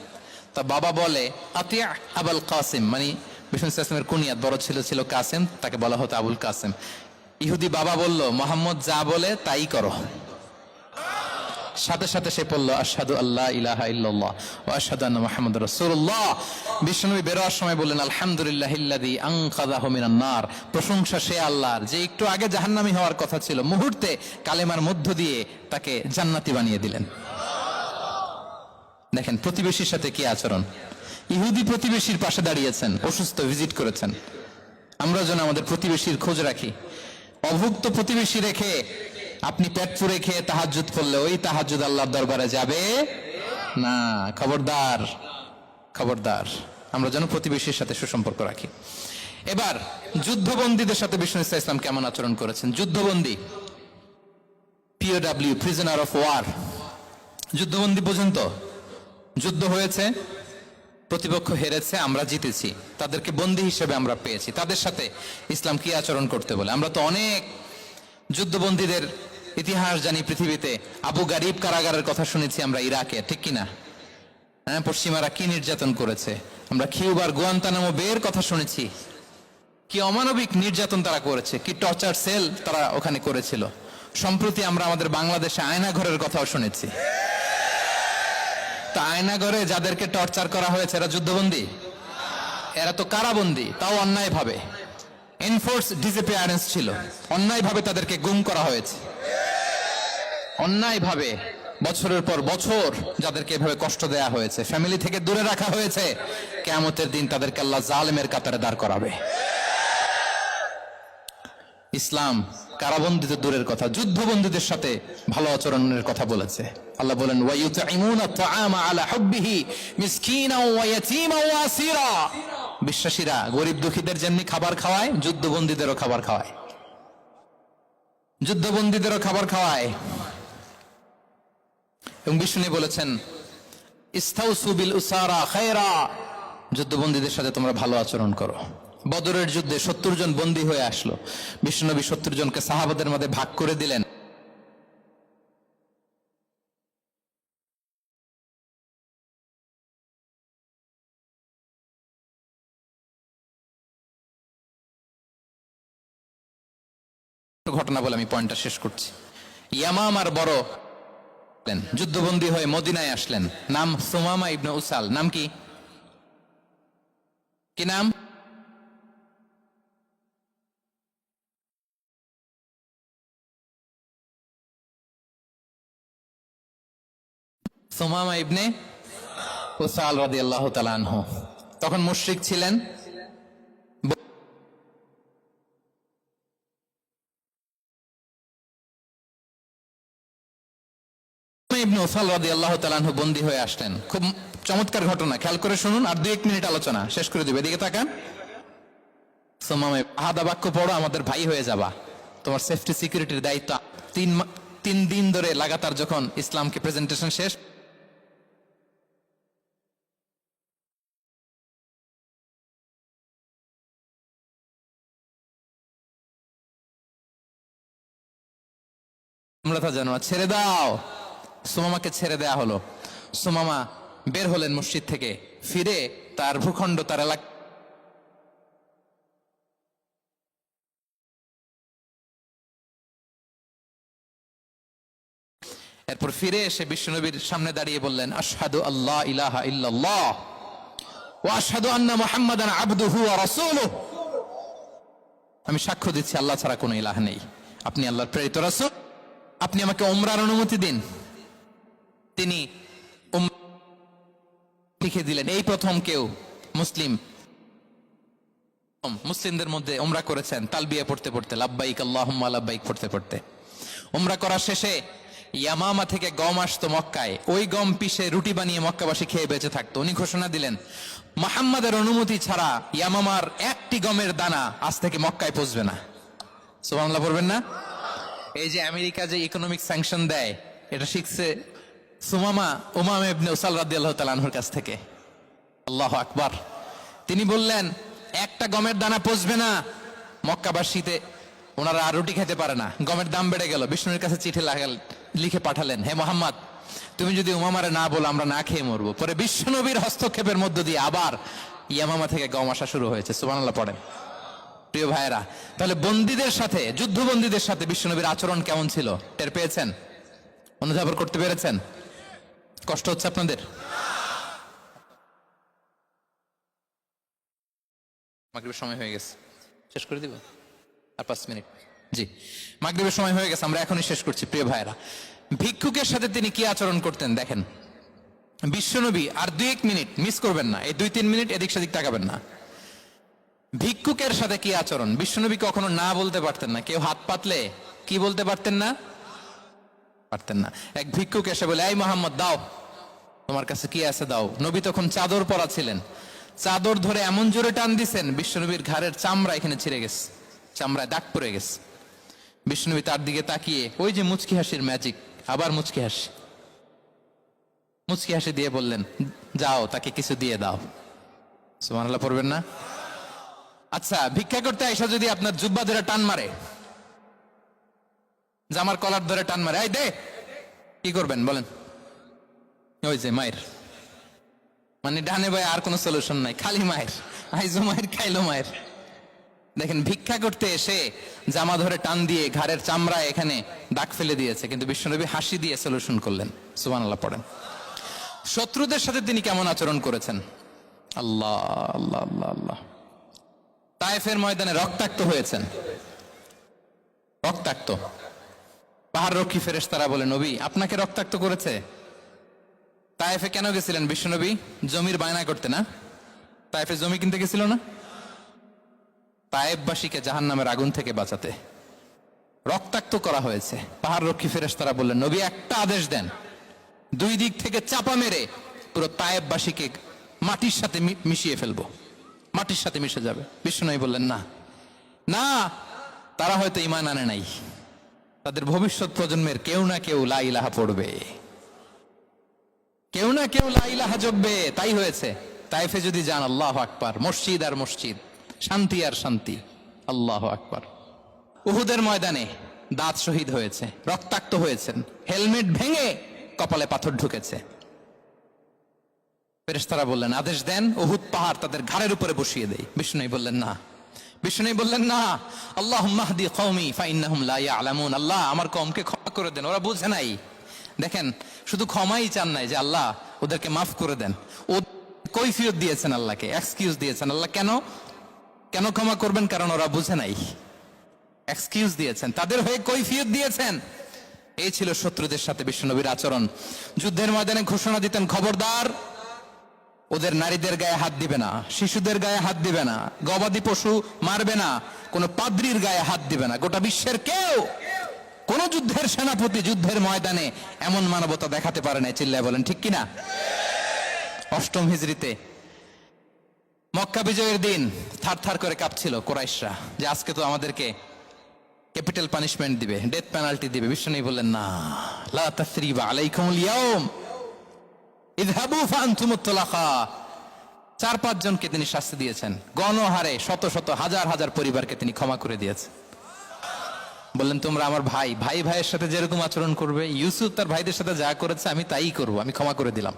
তা বাবা বলে আতিয়া আবুল কাসিম, মানে বিষ্ণু ইসলামের কুনিয়াত, বড় ছিল ছিল কাসিম, তাকে বলা হতো আবুল কাসিম। ইহুদি বাবা বলল, মোহাম্মদ যা বলে তাই করো। সাথে সাথে সে পড়ল আশহাদু আল্লা ইলাহা ইল্লাল্লাহ ওয়া আশহাদু আন্না মুহাম্মাদুর রাসূলুল্লাহ। বিশ্বনবী বেরোয়ার সময় বললেন, আলহামদুলিল্লাহিল্লাযী আনকাযাহু মিনান নার, প্রশংসা সে আল্লাহর যে একটু আগে জাহান্নামী হওয়ার কথা ছিল, মুহূর্তে কালেমার মধ্য দিয়ে তাকে জান্নাতি বানিয়ে দিলেন। দেখেন প্রতিবেশীর সাথে কি আচরণ। ইহুদি প্রতিবেশীর পাশে দাঁড়িয়েছেন, অসুস্থ, ভিজিট করেছেন। আমরা যেন আমাদের প্রতিবেশীর খোঁজ রাখি। অভুক্ত প্রতিবেশী রেখে আপনি পেট পুরে খেয়ে তাহাজ্জুদ পড়লে ওই তাহাজ্জুদ আল্লাহর দরবারে যাবে না। খবরদার, খবরদার, আমরা যেন প্রতিবেশীর সাথে সুসম্পর্ক রাখি। এবার যুদ্ধবন্দীদের সাথে বিষ্ণু ইসলাম কেমন আচরণ করেছেন। যুদ্ধবন্দী, পিওডব্লিউ, প্রিজনার অফ ওয়ার, যুদ্ধবন্দী পর্যন্ত যুদ্ধ হয়েছে, প্রতিপক্ষ হেরেছে, আমরা জিতেছি, তাদেরকে বন্দী হিসেবে আমরা পেয়েছি, তাদের সাথে ইসলাম কি আচরণ করতে বলে। আমরা তো অনেক যুদ্ধবন্দীদের ইতিহাস জানি পৃথিবীতে। আবু গারিব কারাগারের কথা শুনেছি আমরা ইরাকে, ঠিক কিনা? হ্যাঁ, পশ্চিমারা কি নির্যাতন করেছে। আমরা কিউবার গুয়ান্তানামো বের কথা শুনেছি, কি অমানবিক নির্যাতন তারা করেছে, কি টর্চার সেল তারা ওখানে করেছিল। সম্প্রতি আমরা আমাদের বাংলাদেশে আয়নাঘরের কথাও শুনেছি। তা আয়নাঘরে যাদেরকে টর্চার করা হয়েছে এরা যুদ্ধবন্দী? এরা তো কারাবন্দী, তাও অন্যায় ভাবে। এনফোর্স ডিসঅ্যাপিয়ারেন্স ছিল, অন্যায় ভাবে তাদেরকে গুম করা হয়েছে। অন্যায় ভাবে বছরের পর বছর যাদেরকে এভাবে কষ্ট দেয়া হয়েছে, ফ্যামিলি থেকে দূরে রাখা হয়েছে, কিয়ামতের দিন তাদেরকে আল্লাহ জালেমের কাতারে দাঁড় করাবে। ইসলাম কারাবন্দীতে দূরের কথা, যুদ্ধবন্দীদের সাথে ভালো আচরণের কথা বলেছে। আল্লাহ বলেন, ওয়া ইউতঈমুনা আত-তাআমা আলা হুব্বিহি মিসকিনাও ওয়া ইয়াতীমান ওয়া আসীরা। বিশ্বাসীরা গরিব দুঃখীদের যেমনি খাবার খাওয়ায়, যুদ্ধবন্দীদেরও খাবার খাওয়ায়, যুদ্ধবন্দীদেরও খাবার খাওয়ায়। এবং বিষ্ণু বলেছেন, ইস্তাউসু বিল উসারা খায়রা, যুদ্ধবন্দীদের সাথে তোমরা ভালো আচরণ করো। বদরের যুদ্ধে 70 জন বন্দী হয়ে আসলো, বিশ্বনবী 70 জনকে সাহাবাদের মধ্যে ভাগ করে দিলেন। ঘটনা বলে আমি পয়েন্টটা শেষ করছি। ইয়ামামার বড় যুদ্ধবন্দী হয়ে মদিনায় আসলেন, নাম সুমামা ইবনে উসাল। নাম কি? কি নাম? সুমামা ইবনে উসাল রাদিয়াল্লাহু তাআলা আনহু। তখন মুশরিক ছিলেন। ইবনে উসাল রাদিয়াল্লাহু তাআলা আনহু বন্দী হয়ে আসলেন। খুব চমৎকার ঘটনা, খেয়াল করে শুনুন, আর 2-1 মিনিট আলোচনা শেষ করে দিবে। এদিকে তাকান। সুমামা, আহাদা বাক্য পড়ো, আমাদের ভাই হয়ে যাবা, তোমার সেফটি সিকিউরিটির দায়িত্ব। 3 দিন ধরে লাগাতার যখন ইসলামকে প্রেজেন্টেশন শেষ, তোমরা তা জানো, ছেড়ে দাও। সুমামাকে ছেড়ে দেয়া হলো। সুমামা বের হলেন মসজিদ থেকে, ফিরে তার ভূখণ্ড, তার এলাকা এরপর ফিরে এসে বিশ্বনবীর সামনে দাঁড়িয়ে বললেন, আশহাদু আল্লাহ ইলাহা ইল্লাল্লাহ ওয়া আশহাদু আন্না মুহাম্মাদান আবদুহু ওয়া রাসূলুহু। আমি সাক্ষ্য দিচ্ছি আল্লাহ ছাড়া কোনো ইলাহ নেই, আপনি আল্লাহর প্রেরিত রাসূল, আপনি আমাকে উমরার অনুমতি দিন। তিনি লিখে দিলেন। এই প্রথম কেউ মুসলিমদের মধ্যে উমরা করেছেন তালবিয়া পড়তে পড়তে, লাব্বাইক আল্লাহুম্মা লাব্বাইক পড়তে পড়তে। উমরা করা শেষে ইয়ামামা থেকে গম আসতো মক্কায়, ওই গম পিষে রুটি বানিয়ে মক্কাবাসী খেয়ে বেঁচে থাকতো। উনি ঘোষণা দিলেন, মুহাম্মাদের অনুমতি ছাড়া ইয়ামামার একটি গমের দানা আজ থেকে মক্কায় পৌঁছবে না। সুবহানাল্লাহ পড়বেন না? এই যে আমেরিকা যে ইকোনমিক স্যাংশন দেয়, এটা শিখছে উমামা ইবনে উসাল রাদিয়াল্লাহু তাআলা আনহুর কাছ থেকে। আল্লাহু আকবার। তিনি বললেন, একটা গমের দানা পৌঁছবে না মক্কাবাসীতে, ওনারা আর রুটি খেতে পারে না। গমের দাম বেড়ে গেল। বিষ্ণুর কাছে চিঠি লিখে পাঠালেন, হে মোহাম্মদ, তুমি যদি উমামারে না বলো আমরা না খেয়ে মরবো। পরে বিশ্বনবীর হস্তক্ষেপের মধ্য দিয়ে আবার ইয়ামামা থেকে গম আসা শুরু হয়েছে। সুবহানাল্লাহ পড়েন। প্রিয় ভাইয়েরা, তাহলে বন্দীদের সাথে, যুদ্ধবন্দীদের সাথে বিশ্বনবীর আচরণ কেমন ছিল টের পেয়েছেন? অনুধাবন করতে পেরেছেন? কষ্ট হচ্ছে আপনাদের? মাগরিবের সময় হয়ে গেছে, শেষ করে দিব আর 5 মিনিট। জি, মাগরিবের সময় হয়ে গেছে, আমরা এখনই শেষ করছি। প্রিয় ভাইরা, ভিক্ষুকের সাথে তিনি কি আচরণ করতেন দেখেন। বিশ্বনবী, আর 2-1 মিনিট মিস করবেন না, এই 2-3 মিনিট এদিক সেদিক তাকাবেন না। ভিক্ষুকের সাথে কি আচরণ? বিশ্বনবী কখনো না বলতে পারতেন না। কেউ হাত পাতলে কি বলতে পারতেন না? পারতেন না। এক ভিক্ষুক এসে বলে, এই মোহাম্মদ দাও, তোমার কাছে কি আছে দাও। নবী তখন চাদর পরা ছিলেন, চাদর ধরে এমন জোরে টান দিছেন বিশ্বনবীর ঘাড়ের চামড়া এখানে ছিঁড়ে গেছে, চামড়ায় দাগ পড়ে গেছে। বিশ্বনবী তার দিকে তাকিয়ে, ওই যে মুচকি হাসির ম্যাজিক, আবার মুচকি হাসি দিয়ে বললেন, যাও তাকে কিছু দিয়ে দাও। সুবহানাল্লাহ পড়বেন না? আচ্ছা, ভিক্ষা করতে আইসা যদি আপনার জুব্বা ধরে টান মারে, জামার কলার ধরে টান মারে, এই দে, কি করবেন বলেন? ওই যে মায়ের, মানে ডানে ভাই আর কোনো সলিউশন নাই, খালি মায়ের, আইজো মায়ের খাইলো মায়ের। দেখেন, ভিক্ষা করতে এসে জামা ধরে টান দিয়ে ঘাড়ের চামড়ায় এখানে দাগ ফেলে দিয়েছে, কিন্তু বিশ্বনবী হাসি দিয়ে সলিউশন করলেন। সুবহানাল্লাহ পড়েন। শত্রুদের সাথে তিনি কেমন আচরণ করেছেন? আল্লাহ আল্লাহ আল্লাহ আল্লাহ। তায়েফের ময়দানে রক্তাক্ত হয়েছেন, রক্তাক্ত। পাহাড় রক্ষী ফেরেশতারা বলে, নবী আপনাকে রক্তাক্ত করেছে? তায়েফে কেন গেছিলেন বিশ্বনবী? জমির বায়না করতে না? তায়েফে জমি কিনতে গেছিল না? তায়েফবাসীকে জাহান্নামের আগুন থেকে বাঁচাতে রক্তাক্ত করা হয়েছে। পাহাড় রক্ষী ফেরেশতারা বললেন, নবী একটা আদেশ দেন, 2 দিক থেকে চাপা মেরে পুরো তায়েফবাসীকে মাটির সাথে মিশিয়ে ফেলবো, মাটির সাথে মিশে যাবে। বিশ্বনবী বললেন, না না, তারা হয়তো ঈমান আনে নাই, তাদের ভবিষ্যৎ প্রজন্মের কেউ না কেউ লা ইলাহা পড়বে, কেউ না কেউ লা ইলাহা জপবে। তাই হয়েছে। তাইফে যদি যান, আল্লাহু আকবার, মসজিদ আর মসজিদ, শান্তি আর শান্তি। আল্লাহু আকবার। উহুদের ময়দানে দাঁত শহীদ হয়েছে, রক্তাক্ত হয়েছেন, হেলমেট ভেঙে কপালে পাথর ঢুকেছে। ফেরেশতারা বললেন, আদেশ দেন উহুদ পাহাড় তাদের ঘাড়ের উপরে বসিয়ে দেয়। বিষ্ণু বললেন না, বিষ্ণু বললেন না, আল্লাহুম্মা হদি কওমি ফাইন্নাহুম লা ইয়ালামুন। আল্লাহ আমার কওমকে ক্ষমা করে দেন, ওরা বুঝে নাই। দেখেন, শুধু ক্ষমাই চান নাই যে আল্লাহ ওদেরকে মাফ করে দেন, ও কৈফিয়ত দিয়েছেন আল্লাহকে, এক্সকিউজ দিয়েছেন। আল্লাহ কেন কেন ক্ষমা করবেন? কারণ ওরা বুঝে নাই। এক্সকিউজ দিয়েছেন, তাদের হয়ে কৈফিয়ত দিয়েছেন। এই ছিল শত্রুদের সাথে বিশ্বনবীর আচরণ। যুদ্ধের ময়দানে ঘোষণা দিতেন, খবরদার ওদের নারীদের গায়ে হাত দিবে না, শিশুদের গায়ে হাত দিবে না, গবাদি পশু মারবে না, কোন পাদ্রীর গায়ে হাত দিবে না। গোটা বিশ্বের কেউ, কোন যুদ্ধের সেনাপতি যুদ্ধের ময়দানে এমন মানবতা দেখাতে পারে না। চিল্লায় বলেন ঠিক কিনা? 8ম হিজরিতে মক্কা বিজয়ের দিন থার করে কাঁপছিল কুরাইশরা, যে আজকে তো আমাদেরকে ক্যাপিটাল পানিশমেন্ট দিবে, ডেথ পেনাল্টি দিবে। বিশ্বনবী বললেন, না, লা তাসরিবা আলাইকুমুল ইয়াউম ইযহাবু ফাআনতুমুত তুলাকা। 4-5 জনকে তিনি শাস্তি দিয়েছেন, গণহারে শত শত হাজার হাজার পরিবারকে তিনি ক্ষমা করে দিয়েছেন। বললেন, তোমরা আমার ভাই, ভাইয়ের সাথে যেরকম আচরণ করবে, ইউসুফ তার ভাইদের সাথে যা করেছে আমি তাই করব, আমি ক্ষমা করে দিলাম।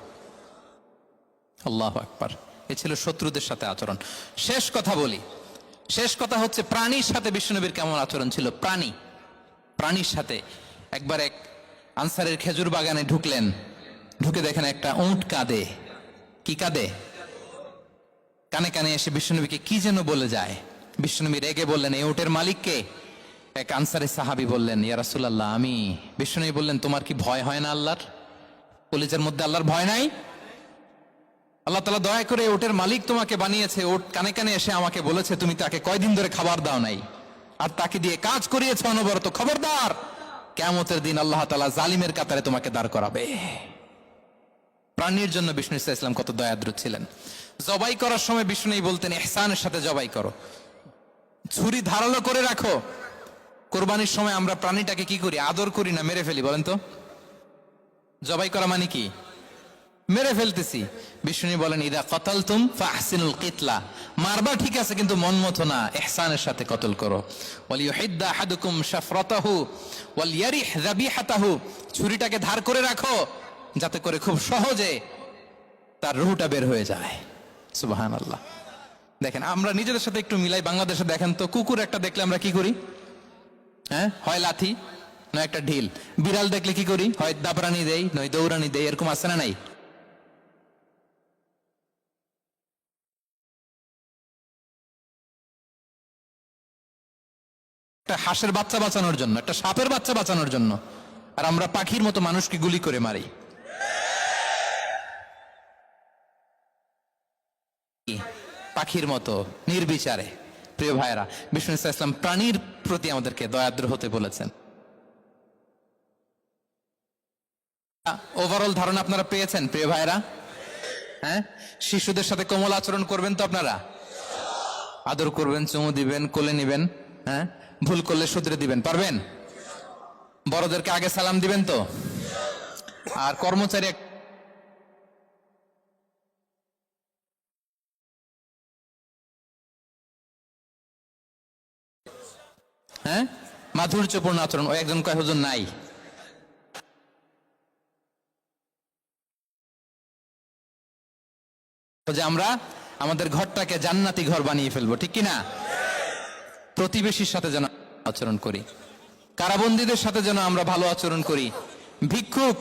আল্লাহু আকবার। এ ছিল শত্রুদের সাথে আচরণ। শেষ কথা বলি, শেষ কথা হচ্ছে প্রাণীর সাথে বিশ্বনবীর কেমন আচরণ ছিল। প্রাণীর সাথে একবার এক আনসারের খেজুর বাগানে ঢুকলেন, ঢুকে দেখেন একটা উট কাঁদে। কি কাঁদে? কানে কানে এসে বিশ্বনবীকে কি যেন বলে যায়। বিশ্বনবী রেগে বললেন, এই উটের মালিক কে? এক আনসারি সাহাবী বললেন, ইয়া রাসূলুল্লাহ আমি। বিশ্বনবী বললেন, তোমার কি ভয় হয় না আল্লাহর? কলিজার মধ্যে আল্লাহর ভয় নাই? আল্লাহ তাআলা দয়া করে ওটের মালিক তোমাকে বানিয়েছে, ওট কানে কানে এসে আমাকে বলেছে তুমি তাকে কয়দিন ধরে খাবার দাও নাই, আর তাকে দিয়ে কাজ করিয়েছে অনবরত। খবরদার, কিয়ামতের দিন আল্লাহ তাআলা জালিমের কাতারে তোমাকে দাঁড় করাবে। প্রাণীর জন্য বিষ্ণু ইসলাম কত দয়াদ্র ছিলেন। জবাই করার সময় বিষ্ণু বলতেন, ইহসানের সাথে জবাই করো, ছুরি ধারালো করে রাখো। কোরবানির সময় আমরা প্রাণীটাকে কি করি? আদর করি না মেরে ফেলি? বলেন তো, জবাই করা মানে কি? মেরে ফেলতেছি। বিষ্ণু বলেন, ইদা কতালতুম ফাহসিনুল কিতলা, মারবা ঠিক আছে কিন্তু মন মতো না, ইহসানের সাথে কতল করো। ওয়ালিয়ুহিদ্দা আহাদুকুম শাফরাতাহু ওয়ালিয়ারিহ যাবিহাতাহু, ছুরিটাকে ধার করে রাখো যাতে করে খুব সহজে তার রুহটা বের হয়ে যায়। সুবহানাল্লাহ। দেখেন আমরা নিজেদের সাথে একটু মিলাই। বাংলাদেশে দেখেন তো, কুকুর একটা দেখলে আমরা কি করি? হ্যাঁ, হয় লাথি নয় একটা ঢিল। বিড়াল দেখলে কি করি? হয় দাবরানি দেই নয় দৌড়ানি দেই। এরকম আছে না নাই? একটা হাঁসের বাচ্চা বাঁচানোর জন্য, একটা সাপের বাচ্চা বাঁচানোর জন্য, আর আমরা পাখির মতো মানুষকে গুলি করে মারি। পাখির মতো নির্বিচারে। প্রিয় ভাইরা, বিষ্ণু ইসলাম প্রাণীর প্রতি আমাদেরকে দয়াদ্র হতে বলেছেন। ওভারঅল ধারণা আপনারা পেয়েছেন প্রিয় ভাইরা? হ্যাঁ, শিশুদের সাথে কোমল আচরণ করবেন তো আপনারা? আদর করবেন, চুমু দিবেন, কোলে নিবেন। হ্যাঁ, ভুল করলে শুধরে দিবেন, পারবেন? বড়দেরকে আগে সালাম দিবেন তো। আর কর্মচারী হ্যাঁ, মাধুর্যপূর্ণ আচরণ। ওই একজন কয় হুজুর নাই। যে আমরা আমাদের ঘরটাকে জান্নাতি ঘর বানিয়ে ফেলবো, ঠিক কিনা? প্রতিবেশীর সাথে যেন আচরণ করি, কারাবন্দীদের সাথে যেন আমরা ভালো আচরণ করি। ভিক্ষুক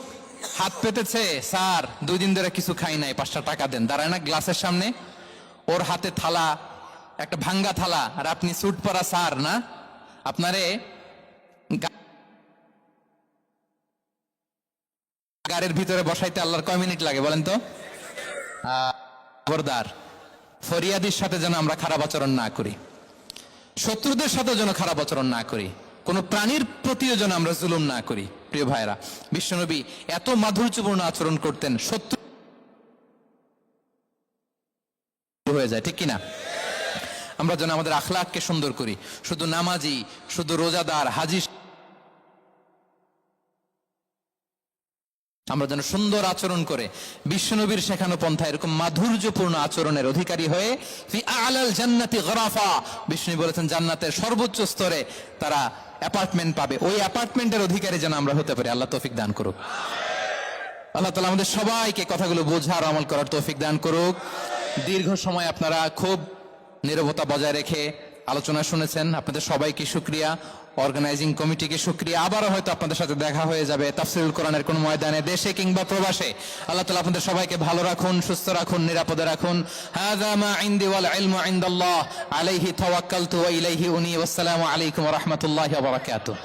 হাত পেতেছে, স্যার 2 দিন ধরে কিছু খাই নাই, 5টা টাকা দেন। দাঁড়ায় না গ্লাসের সামনে, ওর হাতে থালা, একটা ভাঙ্গা থালা, আর আপনি স্যুট পরা স্যার না, আপনারে গাড়ির ভিতরে বসাইতে আল্লাহর কয় মিনিট লাগে বলেন তো? খবরদার, ফরিয়াদির সাথে যেন আমরা খারাপ আচরণ না করি, শত্রুদের সাথে যেন খারাপ আচরণ না করি, কোন প্রাণীর প্রতিও যেন আমরা জুলুম না করি। প্রিয় ভাইরা, বিশ্বনবী এত মাধুর্যপূর্ণ আচরণ করতেন, শত্রু হয়ে যায়, ঠিক কিনা? আমরা যেন আমাদের আখলাককে সুন্দর করি। শুধু নামাজি, শুধু রোজাদার, হাজি, আমরা যেন সুন্দর আচরণ করে বিশ্বনবীর শেখানো পন্থা এরকম মাধুর্যপূর্ণ আচরণের অধিকারী হয়ে ফি আলাল জান্নাতি গরাফা, বিষ্ণু বলেছেন জান্নাতের সর্বোচ্চ স্তরে তারা অ্যাপার্টমেন্ট পাবে। ওই অ্যাপার্টমেন্টের অধিকারী যেন আমরা হতে পারি। আল্লাহ তৌফিক দান করুক। আল্লাহ তাআলা আমাদের সবাইকে কথাগুলো বোঝার, আমল করার তৌফিক দান করুক। দীর্ঘ সময় আপনারা খুব নীরবতা বজায় রেখে আলোচনা শুনেছেন, আপনাদের সবাইকে শুকরিয়া। অর্গানাইজিং কমিটিকে শুকরিয়া। আবারও হয়তো আপনাদের সাথে দেখা হয়ে যাবে তাফসীরুল কোরআনের কোন ময়দানে, দেশে কিংবা প্রবাসে। আল্লাহ তাআলা আপনাদের সবাইকে ভালো রাখুন, সুস্থ রাখুন, নিরাপদে রাখুন। হাযা মা ইনদি ওয়াল ইলমু ইনদাল্লাহ, আলাইহি তাওয়াক্কালতু ওয়া ইলাইহি উনী। ওয়াসসালামু আলাইকুম ওয়া রাহমাতুল্লাহি ওয়া বারাকাতুহু।